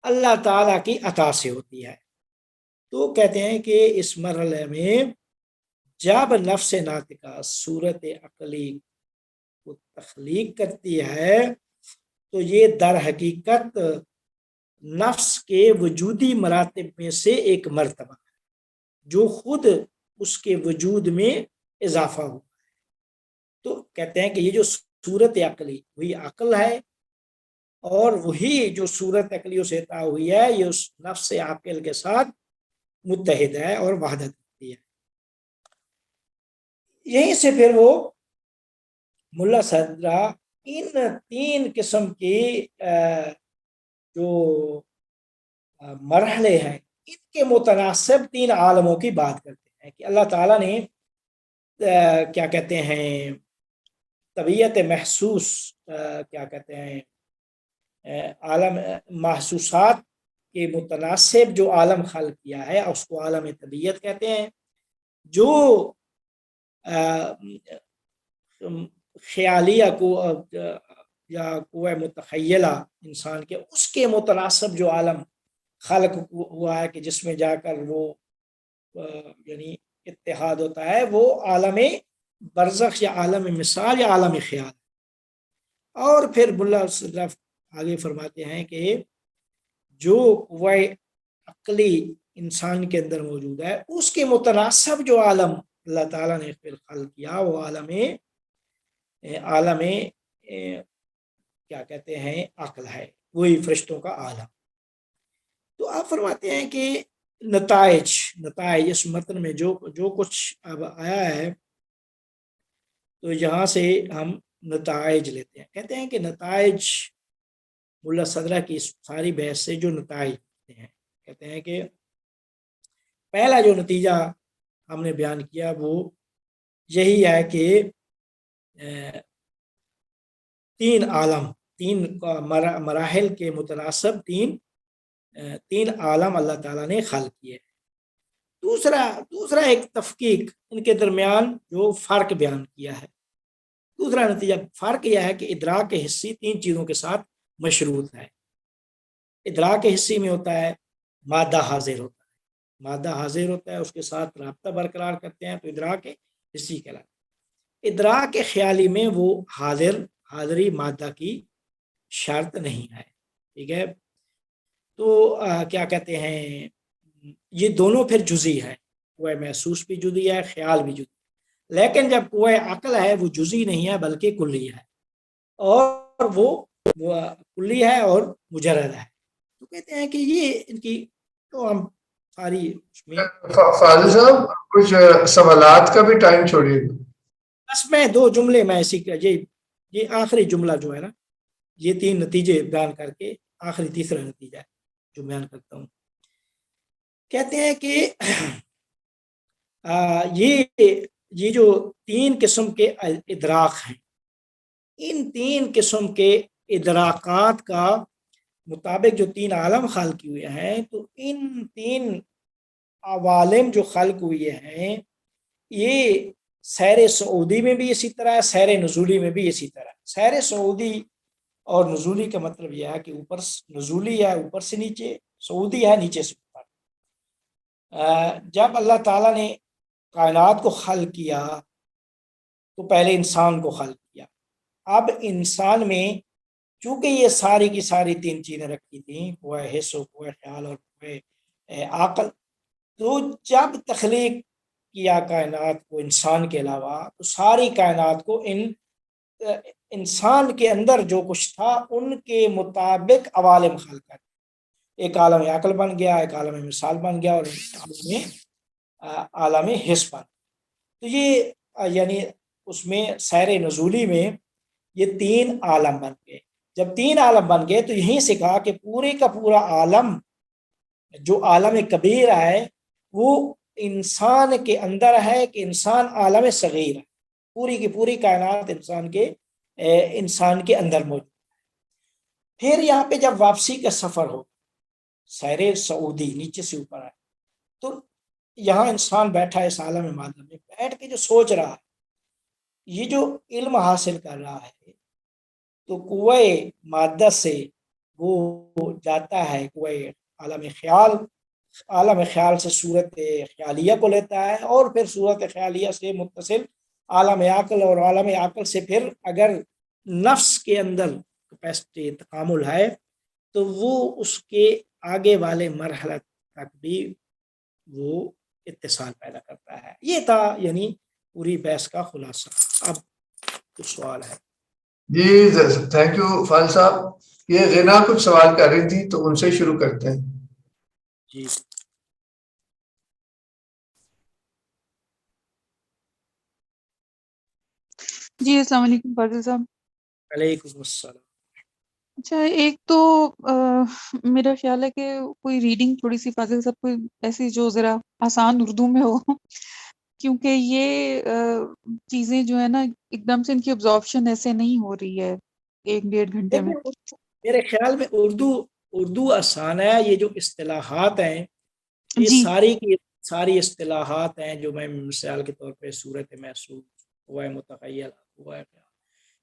اللہ تعالیٰ کی عطا سے ہوتی ہے۔ تو کہتے ہیں کہ اس مرحلے میں جب نفس ناطقہ صورت عقلی کو تخلیق کرتی ہے تو یہ در حقیقت نفس کے وجودی مراتب میں سے ایک مرتبہ ہے جو خود اس کے وجود میں اضافہ ہوا ہے۔ تو کہتے ہیں کہ یہ جو صورت عقلی وہی عقل ہے، اور وہی جو صورت عقلیوں سے عطا ہوئی ہے یہ اس نفس عاقل کے ساتھ متحد ہے اور وحدت ہوتی ہے۔ یہیں سے پھر وہ ملا صدرہ ان تین قسم کی جو مرحلے ہیں ان کے متناسب تین عالموں کی بات کرتے ہیں کہ اللہ تعالیٰ نے کیا کہتے ہیں طبیعت محسوس کیا کہتے ہیں عالم محسوسات کے متناسب جو عالم خلق کیا ہے اس کو عالم طبیعت کہتے ہیں، جو خیالیہ کو یا قوہ متخیلہ انسان کے اس کے متناسب جو عالم خلق ہوا ہے کہ جس میں جا کر وہ یعنی اتحاد ہوتا ہے، وہ عالم برزخ یا عالم مثال یا عالم خیال۔ اور پھر ملا صدرہ آگے فرماتے ہیں کہ جو قوہ عقلی انسان کے اندر موجود ہے اس کے متناسب جو عالم اللہ تعالیٰ نے پھر خلق کیا وہ عالم کیا کہتے ہیں عقل ہے، وہی فرشتوں کا عالم۔ تو آپ فرماتے ہیں کہ نتائج اس متن میں جو کچھ اب آیا ہے تو یہاں سے ہم نتائج لیتے ہیں۔ کہتے ہیں کہ نتائج ملا صدرہ کی ساری بحث سے جو نتائج ہیں، کہتے ہیں کہ پہلا جو نتیجہ ہم نے بیان کیا وہ یہی ہے کہ تین عالم، تین مراحل کے متناسب تین عالم اللہ تعالیٰ نے خلق کیے۔ دوسرا ایک تفکیک ان کے درمیان جو فرق بیان کیا ہے۔ دوسرا نتیجہ فرق یہ ہے کہ ادراک حسی تین چیزوں کے ساتھ مشروط ہے۔ ادراک حسی میں ہوتا ہے مادہ حاضر ہوتا ہے، اس کے ساتھ رابطہ برقرار کرتے ہیں تو ادراک حسی کہلاتا ہے۔ ادراک خیالی میں وہ حاضری مادہ کی شرط نہیں ہے، ٹھیک ہے۔ تو کیا کہتے ہیں یہ دونوں پھر جزئی ہے، قوہ محسوس بھی جزئی ہے، خیال بھی جزئی، لیکن جب قوہ عقل ہے وہ جزئی نہیں ہے بلکہ کلی ہے، اور وہ کلی ہے اور مجرد ہے۔ تو کہتے ہیں کہ یہ ان کی تو ہم ساری فاضل صاحب کچھ سوالات کا بھی ٹائم چھوڑیے گا؟ بس میں دو جملے میں یہ آخری جملہ جو ہے نا، یہ تین نتیجے بیان کر کے آخری تیسرا نتیجہ ہے جو بیان کرتا ہوں۔ کہتے ہیں کہ یہ جو تین قسم کے ادراک ہیں، ان تین قسم کے ادراکات کا مطابق جو تین عالم خلق ہوئے ہیں، تو ان تین عوالم جو خلق ہوئے ہیں یہ سیر سعودی میں بھی اسی طرح ہے، سیر نزولی میں بھی اسی طرح ہے۔ سیر سعودی اور نزولی کا مطلب یہ ہے کہ اوپر نزولی ہے اوپر سے نیچے، سعودی ہے نیچے سے اوپر۔ جب اللہ تعالیٰ نے کائنات کو خلق کیا تو پہلے انسان کو خلق کیا۔ اب انسان میں چونکہ یہ ساری کی ساری تین چیزیں رکھی تھیں، قوہ حس و قوہ خیال اور قوہ عقل، تو جب تخلیق کیا کائنات کو انسان کے علاوہ تو ساری کائنات کو انسان کے اندر جو کچھ تھا ان کے مطابق عوالم خلق کر، ایک عالم عقل بن گیا، ایک عالم مثال بن گیا، اور عالم حس بن۔ تو یہ یعنی اس میں سیر نزولی میں یہ تین عالم بن گئے۔ جب تین عالم بن گئے تو یہیں سے کہا کہ پورے کا پورا عالم جو عالم کبیر ہے وہ انسان کے اندر ہے، کہ انسان عالم صغیر ہے، پوری کی پوری کائنات انسان کے اندر موجود ہے۔ پھر یہاں پہ جب واپسی کا سفر ہو، سیر سعودی نیچے سے اوپر ہے، تو یہاں انسان بیٹھا ہے اس عالم مادہ میں، بیٹھ کے جو سوچ رہا ہے، یہ جو علم حاصل کر رہا ہے، تو قوہ مادہ سے وہ جاتا ہے کوئی عالم خیال سے صورت خیالیہ کو لیتا ہے، اور پھر صورت خیالیہ سے متصل عالم عقل، اور عالم عقل سے پھر اگر نفس کے اندر کیپیسٹی تکامل ہے تو وہ اس کے آگے والے مرحلہ تک بھی وہ اتصال پیدا کرتا ہے. یہ تھا یعنی پوری بحث کا خلاصہ. اب کچھ سوال ہے؟ جی تھینک یو فال صاحب. یہ غنا کچھ سوال کر رہی تھی تو ان سے شروع کرتے ہیں. جی جی السلام علیکم فاضل صاحب. وعلیکم السلام. اچھا، ایک تو میرا خیال ہے کہ کوئی ریڈنگ تھوڑی سی فاضل صاحب کوئی ایسی جو ذرا آسان اردو میں ہو، کیونکہ یہ چیزیں جو ہے نا ایک دم سے ان کی ابزارپشن ایسے نہیں ہو رہی ہے 1-1.5 گھنٹے میں. میرے خیال میں اردو آسان ہے. یہ جو اصطلاحات ہیں یہ جی ساری اصطلاحات ہیں جو میں مثال کے طور پہ صورت محسوس ہوا ہے، متخیل ہوا ہے،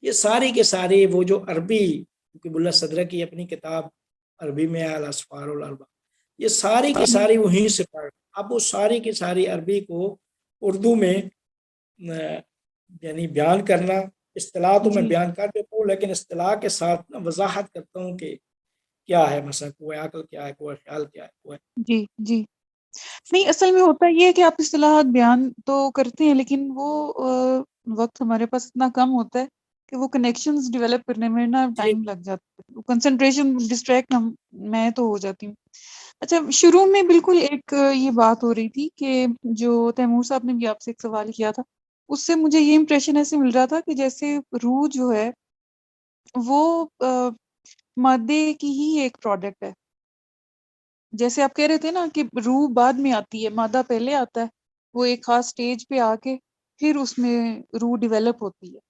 یہ ساری کے ساری وہ جو عربی، کیونکہ ملا صدرہ کی اپنی کتاب عربی میں ہے الاسفار الاربع، یہ ساری کی ساری وہیں سے پڑھ. اب وہ ساری کی ساری عربی کو اردو میں یعنی بیان کرنا، اصطلاح تو میں بیان کر دیتا ہوں لیکن اصطلاح کے ساتھ وضاحت کرتا ہوں کہ کیا ہے، مثلا کوئی عقل کیا ہے، کوئی خیال کیا ہے. جی جی نہیں، اصل میں ہوتا یہ ہے کہ آپ اصطلاحات بیان تو کرتے ہیں لیکن وہ وقت ہمارے پاس اتنا کم ہوتا ہے کہ وہ کنیکشنز ڈیولپ کرنے میں نا ٹائم لگ جاتا ہے، کنسنٹریشن ڈسٹریکٹ میں تو ہو جاتی ہوں. اچھا، شروع میں بالکل ایک یہ بات ہو رہی تھی کہ جو تیمور صاحب نے بھی آپ سے ایک سوال کیا تھا، اس سے مجھے یہ امپریشن ایسے مل رہا تھا کہ جیسے روح جو ہے وہ مادے کی ہی ایک پروڈکٹ ہے. جیسے آپ کہہ رہے تھے نا کہ روح بعد میں آتی ہے، مادہ پہلے آتا ہے، وہ ایک خاص سٹیج پہ آ کے پھر اس میں روح ڈیولپ ہوتی ہے.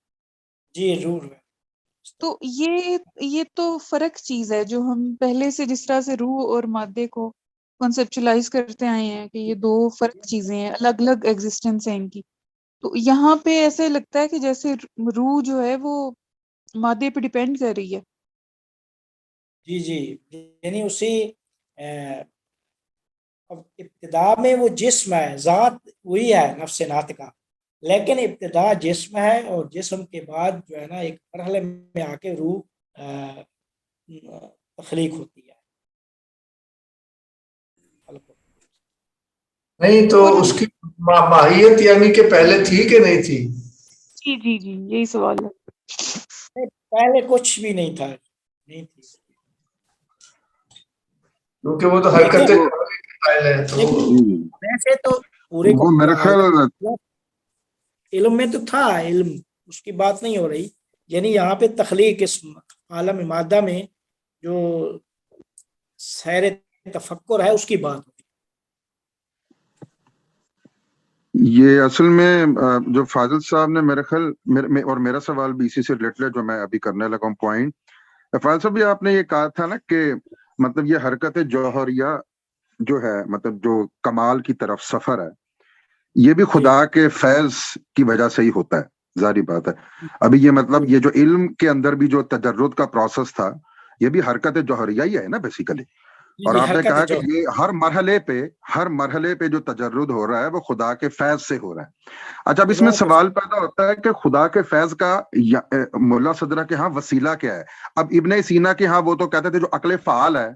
جی روح. تو یہ تو فرق چیز ہے جو ہم پہلے سے جس طرح سے روح اور مادے کو کنسپچولائز کرتے آئے ہیں کہ یہ دو فرق چیزیں ہیں، الگ الگ ایگزسٹنس ہیں ان کی. تو یہاں پہ ایسے لگتا ہے کہ جیسے روح جو ہے وہ مادے پہ ڈیپینڈ کر رہی ہے. جی یعنی اسی ابتدا میں وہ جسم ہے، ذات وہی ہے نفس ناطقہ، لیکن ابتدا جسم ہے اور جسم کے بعد جو ہے نا ایک مرحلے میں آ کے روح تخلیق ہوتی ہے. نہیں تو اس کی ماہیت یعنی کہ پہلے تھی کہ نہیں تھی؟ جی یہی سوال ہے. پہلے کچھ بھی نہیں تھا، نہیں تھی، کیونکہ وہ تو حرکتیں ویسے تو پورے وہ میرے خیال علم میں تو تھا، علم اس کی بات نہیں ہو رہی. یعنی یہاں پہ تخلیق اس عالم مادہ میں جو سیر تفکر ہے اس کی بات ہوتی. یہ اصل میں جو فاضل صاحب نے میرے خیال اور میرا سوال بھی اسی سے ریلیٹڈ ہے جو میں ابھی کرنے لگا ہوں پوائنٹ. فاضل صاحب بھی آپ نے یہ کہا تھا نا کہ مطلب یہ حرکت جوہریہ جو ہے مطلب جو کمال کی طرف سفر ہے یہ بھی خدا کے فیض کی وجہ سے ہی ہوتا ہے، ظاہری بات ہے. ابھی یہ مطلب یہ جو علم کے اندر بھی جو تجرد کا پروسیس تھا یہ بھی حرکت جوہریہ ہی ہے نا بیسیکلی. اور آپ نے کہا کہ یہ ہر مرحلے پہ جو تجرد ہو رہا ہے وہ خدا کے فیض سے ہو رہا ہے. اچھا، اب اس میں سوال پیدا ہوتا ہے کہ خدا کے فیض کا ملا صدرہ کے ہاں وسیلہ کیا ہے؟ اب ابن سینا کے ہاں وہ تو کہتے تھے جو عقل فعال ہے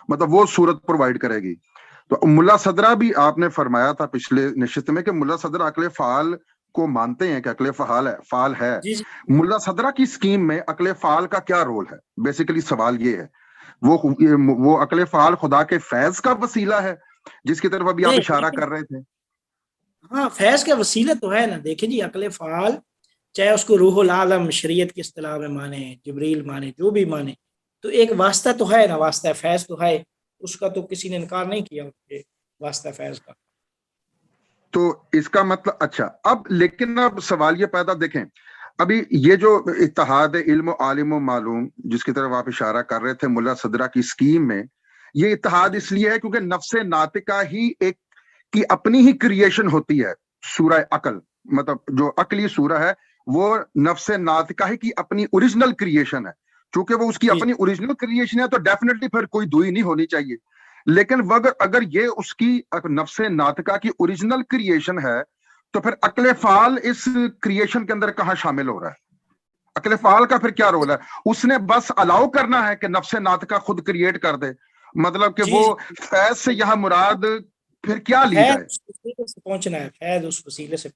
مطلب وہ صورت پرووائڈ کرے گی. تو ملا صدرہ بھی آپ نے فرمایا تھا پچھلے نشست میں کہ ملا صدرہ عقل فعال کو مانتے ہیں کہ عقل فعال ہے. ملا صدرہ کی سکیم میں عقل فعال کا کیا رول ہے؟ بیسیکلی سوال یہ ہے. وہ عقل فعال خدا کے فیض کا وسیلہ ہے جس کی طرف ابھی آپ اشارہ کر رہے تھے؟ ہاں، فیض کا وسیلہ تو ہے نا. دیکھیں جی، عقل فعال چاہے اس کو روح العالم شریعت کی اصطلاح میں مانے، جبریل مانے، جو بھی مانے، تو ایک واسطہ تو ہے نا، واسطہ فیض تو ہے. اس کا تو کسی نے انکار نہیں کیا واسطہ فیض کا. تو اس کا مطلب اچھا، اب لیکن اب سوال یہ پیدا، دیکھیں ابھی یہ جو اتحاد علم و عالم و معلوم جس کی طرف آپ اشارہ کر رہے تھے ملا صدرہ کی سکیم میں، یہ اتحاد اس لیے ہے کیونکہ نفس ناطقہ ہی ایک کی اپنی ہی کریشن ہوتی ہے. سورہ عقل مطلب جو عقلی سورہ ہے وہ نفس ناطقہ ہی کی اپنی اوریجنل کریشن ہے. چونکہ وہ اس کی اپنی اوریجنل کریشن ہے تو ڈیفینیٹلی پھر کوئی دوئی نہیں ہونی چاہیے. لیکن اگر یہ اس کی نفس ناطقہ کی اوریجنل کریشن ہے تو پھر عقل فعال اس کریشن کے اندر کہاں شامل ہو رہا ہے؟ عقل فعال کا پھر کیا رول ہے؟ اس نے بس الاؤ کرنا ہے کہ نفس ناطقہ خود کریٹ کر دے. مطلب کہ وہ فیض سے یہاں مراد پھر کیا لی جائے؟ پہنچنا ہے فیض اس وسیلے سے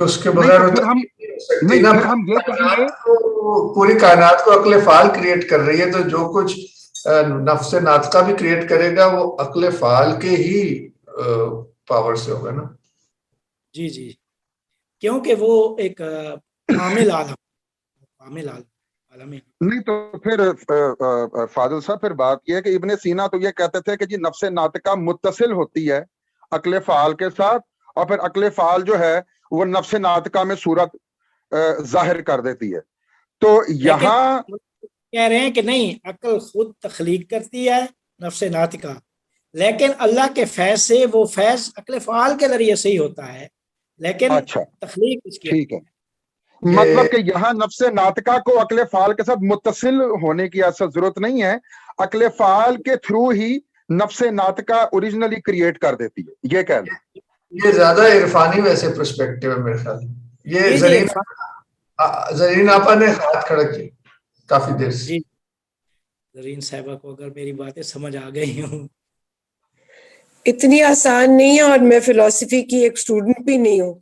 اس کے بغیر ہم یہ کہیں گے پوری کائنات کو عقل فعال کریٹ کر رہی ہے تو جو کچھ نفس ناطقہ بھی کریٹ کرے گا وہ عقل فعال کے ہی پاور سے ہوگا نا. جی جی کیونکہ وہ ایک عامل عالم نہیں تو پھر فاضل صاحب پھر بات یہ ہے کہ ابن سینا تو یہ کہتے تھے کہ جی نفس ناطقہ متصل ہوتی ہے عقل فعال کے ساتھ اور پھر عقل فعال جو ہے وہ نفس ناطقہ میں صورت ظاہر کر دیتی ہے. تو یہاں کہہ رہے ہیں کہ نہیں عقل خود تخلیق کرتی ہے نفس ناطقہ لیکن اللہ کے فیض سے وہ فیض عقل فعال کے ذریعے سے ہی ہوتا ہے لیکن تخلیق اس کی. ٹھیک ہے مطلب کہ یہاں نفس ناطقہ کو عقل فعال کے ساتھ متصل ہونے کی اصل ضرورت نہیں ہے, عقل فعال کے تھرو ہی نفس ناطقہ اوریجنلی کریٹ کر دیتی ہے, یہ کہہ لیں. یہ زیادہ عرفانی ویسے پرسپیکٹیو ہے میرے خیال. یہ زرین آپا نے ہاتھ کھڑا کیا کافی دیر سے. جی زرین صاحبہ کو اگر میری باتیں سمجھ آ گئی ہوں. اتنی آسان نہیں ہے اور میں فلسفی کی ایک اسٹوڈنٹ بھی نہیں ہوں,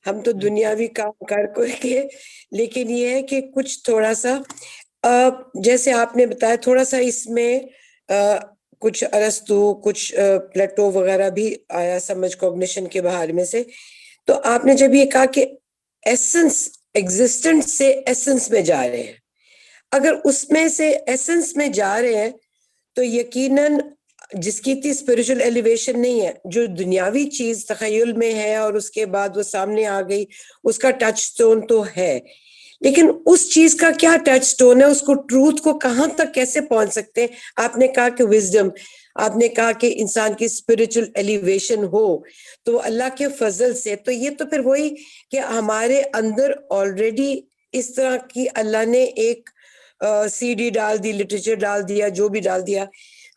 ہم تو دنیاوی کام کر کے, لیکن یہ ہے کہ کچھ تھوڑا سا جیسے آپ نے بتایا تھوڑا سا اس میں کچھ ارسطو کچھ پلیٹو وغیرہ بھی آیا سمجھ کوگنیشن کے بارے میں سے. تو آپ نے جب یہ کہا کہ ایسنس ایگزسٹنس سے ایسنس میں جا رہے ہیں, اگر اس میں سے ایسنس میں جا رہے ہیں تو یقیناً جس کی اتنی اسپرچل ایلیویشن نہیں ہے, جو دنیاوی چیز تخیل میں ہے اور اس کے بعد وہ سامنے آ گئی, اس کا ٹچ سٹون تو ہے, لیکن اس چیز کا کیا ٹچ سٹون ہے, اس کو ٹروتھ کو کہاں تک کیسے پہنچ سکتے ہیں. آپ نے کہا کہ وزڈم, آپ نے کہا کہ انسان کی اسپرچل ایلیویشن ہو تو اللہ کے فضل سے, تو یہ تو پھر وہی کہ ہمارے اندر آلریڈی اس طرح کی اللہ نے ایک سی ڈی ڈال دی, لٹریچر ڈال دیا, جو بھی ڈال دیا,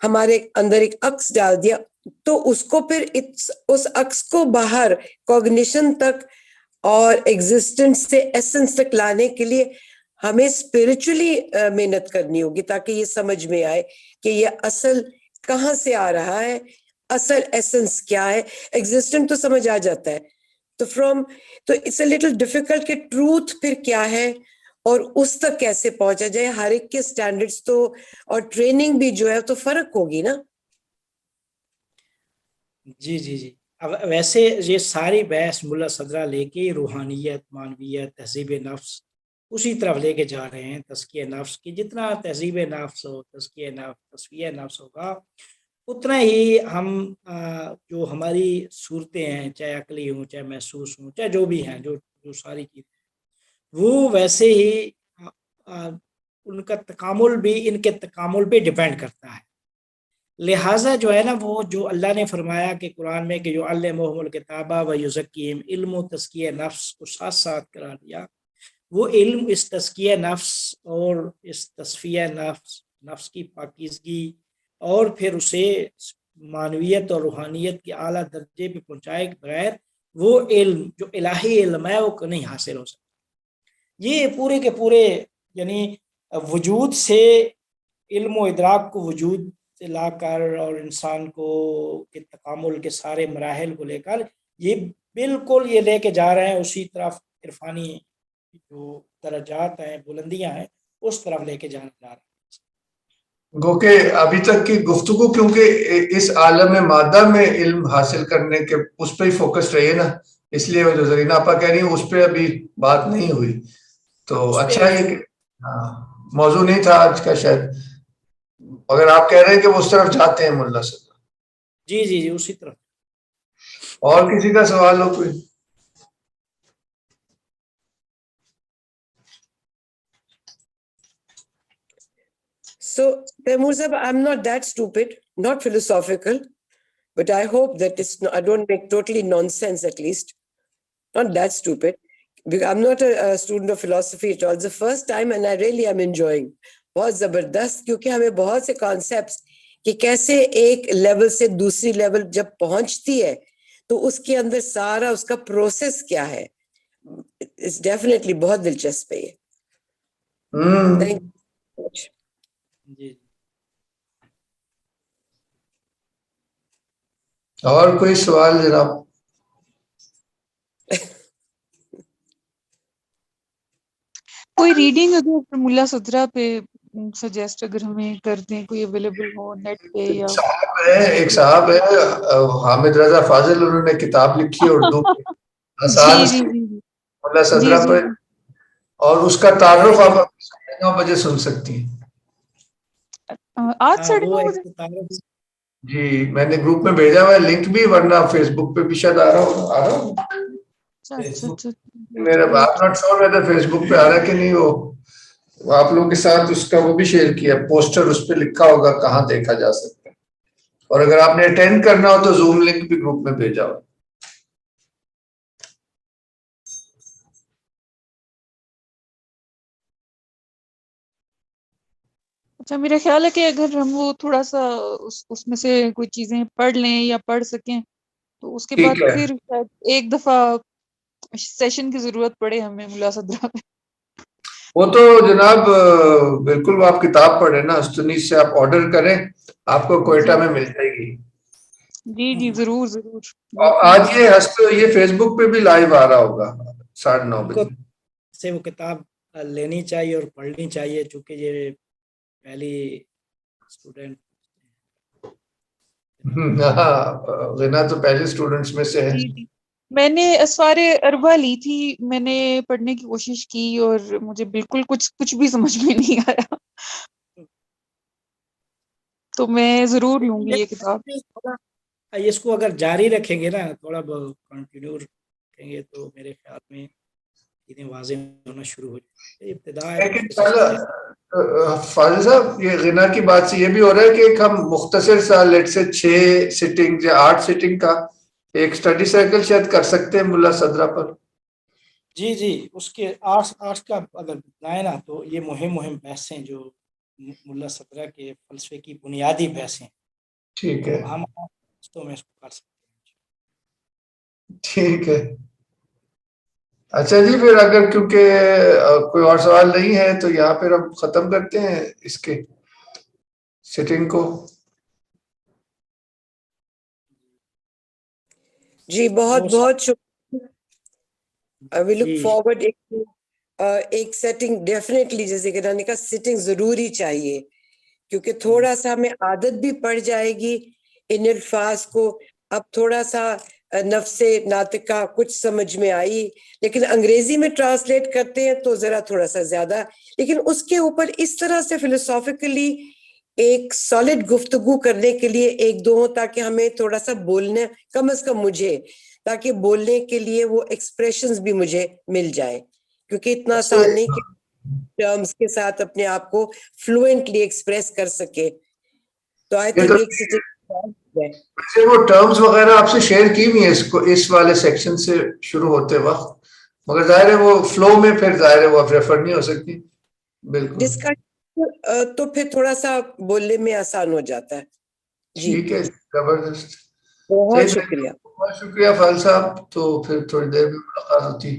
ہمارے اندر ایک عکس ڈال دیا, تو اس کو پھر اس عکس کو باہر کوگنیشن تک اور ایگزسٹنس سے ایسنس تک لانے کے لیے ہمیں اسپرچولی محنت کرنی ہوگی تاکہ یہ سمجھ میں آئے کہ یہ اصل کہاں سے آ رہا ہے, اصل ایسنس کیا ہے. ایگزسٹنٹ تو سمجھ آ جاتا ہے, تو اٹس اے لٹل ڈیفیکلٹ کہ ٹروتھ پھر کیا ہے اور اس تک کیسے پہنچا جائے. ہر ایک کے سٹینڈرڈز تو اور ٹریننگ بھی جو ہے تو فرق ہوگی نا. جی جی جی اب ویسے یہ ساری بحث ملا صدرہ لے کے روحانیت, معنویت, تہذیب نفس اسی طرف لے کے جا رہے ہیں. تزکیہ نفس کی جتنا تہذیب نفس ہو, تزکیہ نفس, تصفیہ نفس ہوگا, اتنا ہی ہم جو ہماری صورتیں ہیں, چاہے عقلی ہوں, چاہے محسوس ہوں, چاہے جو بھی ہیں, جو ساری چیزیں وہ ویسے ہی ان کا تکامل بھی ان کے تکامل پہ ڈیپینڈ کرتا ہے. لہٰذا جو ہے نا وہ جو اللہ نے فرمایا کہ قرآن میں کہ جو علمہم الکتابہ و یزکیہم, علم و تزکیہ نفس کو ساتھ ساتھ کرا دیا. وہ علم اس تزکیہ نفس اور اس تصفیہ نفس کی پاکیزگی اور پھر اسے معنویت اور روحانیت کے اعلیٰ درجے پہ پہنچائے کے بغیر وہ علم جو الہی علم ہے وہ نہیں حاصل ہو سکتا. یہ پورے کے پورے یعنی وجود سے علم و ادراک کو وجود سے لا کر اور انسان کو کے تکامل کے سارے مراحل کو لے کر یہ بالکل یہ لے کے جا رہے ہیں اسی طرف, عرفانی جو درجات ہیں, بلندیاں ہیں, اس طرف لے کے جا رہے ہیں. گو کہ ابھی تک کی گفتگو کیونکہ اس عالم مادہ میں علم حاصل کرنے کے اس پہ ہی فوکس رہی ہے نا, اس لیے جو زرینہ آپا کہہ رہی ہیں اس پہ ابھی بات نہیں ہوئی. تو اچھا یہ موضوع نہیں تھا آج کا شاید, اگر آپ کہہ رہے ہیں کہ وہ اس طرف جاتے ہیں ملا صاحب. جی جی جی اسی طرف. اور کسی کا سوال ہو کوئی؟ So, Taimur Sahab, I'm not that stupid, not philosophical, but I hope that I don't make totally nonsense at least. Not that stupid. I'm not a student of philosophy at all. It's the first time and I really am enjoying. بہت زبردست, کیونکہ ہمیں بہت سے concepts کہ کیسے ایک level سے دوسری لیول جب پہنچتی ہے تو اس کے اندر سارا اس کا پروسیس کیا ہے. It's definitely بہت دلچسپ ہے یہ. Thank you. جی اور کوئی سوال جناب؟ کوئی ریڈنگ اگر ملا صدرہ پہ سجیسٹ اگر ہمیں کر دیں, کوئی اویلیبل ہو نیٹ پہ یا ایک صاحب ہے حامد رضا فاضل, انہوں نے کتاب لکھی ہے اردو میں آسان جی ملا صدرہ پہ, اور اس کا تعارف آپ 9 بجے سن سکتی ہیں. آج 9:30 بجے. جی میں نے گروپ میں بھیجا ہوا ہے لنک بھی, ورنہ فیس بک پہ بھی شاید آ رہا ہوں. میرا آپ ناٹ شور ہے فیس بک پہ آ رہا ہے کہ نہیں, وہ آپ لوگوں کے ساتھ اس کا وہ بھی شیئر کیا پوسٹر, اس پہ لکھا ہوگا کہاں دیکھا جا سکتا ہے, اور اگر آپ نے اٹینڈ کرنا ہو تو زوم لنک بھی گروپ میں بھیجا ہو. اچھا, میرا خیال ہے کہ اگر ہم وہ تھوڑا سا اس میں سے کوئی چیزیں پڑھ لیں یا پڑھ سکیں تو اس کے بعد پھر شاید ایک دفعہ سیشن کی ضرورت پڑے ہمیں ملا صدرہ پہ. وہ تو جناب بالکل, آپ کتاب پڑھیں نا, استنیس سے آپ آرڈر کریں, آپ کو کوئٹہ میں مل جائے گی. جی ضرور ضرور. اور آج یہ فیس بک پہ بھی لائیو آ رہا ہوگا 9:30 بجے. سے وہ کتاب لینی چاہیے اور پڑھنی چاہیے, چونکہ یہ پہلی اسٹوڈنٹ غنا تو پہلے اسٹوڈنٹس میں سے ہے. میں نے اسفار اربع لی تھی, میں نے پڑھنے کی کوشش کی اور مجھے بالکل کچھ بھی سمجھ میں نہیں آیا, تو میں ضرور لوں گی یہ کتاب. اس کو اگر جاری رکھیں گے نا, تھوڑا بہت کنٹینیو رکھیں گے تو میرے خیال میں چیزیں واضح ہونا شروع ہو جائیں. ابتدا فاضل صاحب, یہ غنا کی بات سے یہ بھی ہو رہا ہے کہ ایک ہم مختصر سا لیٹ سے 6 سٹنگ یا 8 سٹنگ کا ایک اسٹڈی سائیکل شاید کر سکتے ہیں ملا صدرہ پر. جی اس کے 8 کا اگر بتائیں نا تو یہ مہم بحث ہیں جو ملا صدرہ کے فلسفے کی بنیادی بحث ہیں. ٹھیک ہے, ہم میں اس کو کر سکتے ہیں. ٹھیک ہے. اچھا جی, پھر اگر کیونکہ کوئی اور سوال نہیں ہے تو یہاں پھر ہم ختم کرتے ہیں اس کے سیٹنگ کو. جی بہت شکریہ. وی لک فارورڈ. ایک سیٹنگ ڈیفینیٹلی, جیسے کہ نے کہا سیٹنگ ضروری چاہیے, کیونکہ تھوڑا سا ہمیں عادت بھی پڑ جائے گی ان الفاظ کو. اب تھوڑا سا نفس ناطقہ کچھ سمجھ میں آئی, لیکن انگریزی میں ٹرانسلیٹ کرتے ہیں تو ذرا تھوڑا سا زیادہ, لیکن اس کے اوپر اس طرح سے فلسافیکلی ایک سالڈ گفتگو کرنے کے لیے 1-2 ہوں, تاکہ ہمیں تھوڑا سا بولنے, کم از کم مجھے, تاکہ بولنے کے لیے وہ ایکسپریشنز بھی مجھے مل جائے, کیونکہ اتنا آسان نہیں کہ ٹرمز کے ساتھ اپنے آپ کو فلوئنٹلی ایکسپریس کر سکے. تو آئی تھنک ایک سٹنگ وہ ٹرمز وغیرہ آپ سے شیئر کی ہوئی ہیں اس والے سیکشن سے شروع ہوتے وقت, مگر ظاہر ہے وہ فلو میں پھر ظاہر ہے وہ ریفر نہیں ہو سکتی. بالکل, تو پھر تھوڑا سا بولنے میں آسان ہو جاتا ہے. ٹھیک ہے, زبردست. بہت شکریہ. بہت شکریہ فاضل صاحب, تو پھر تھوڑی دیر میں ملاقات ہوتی.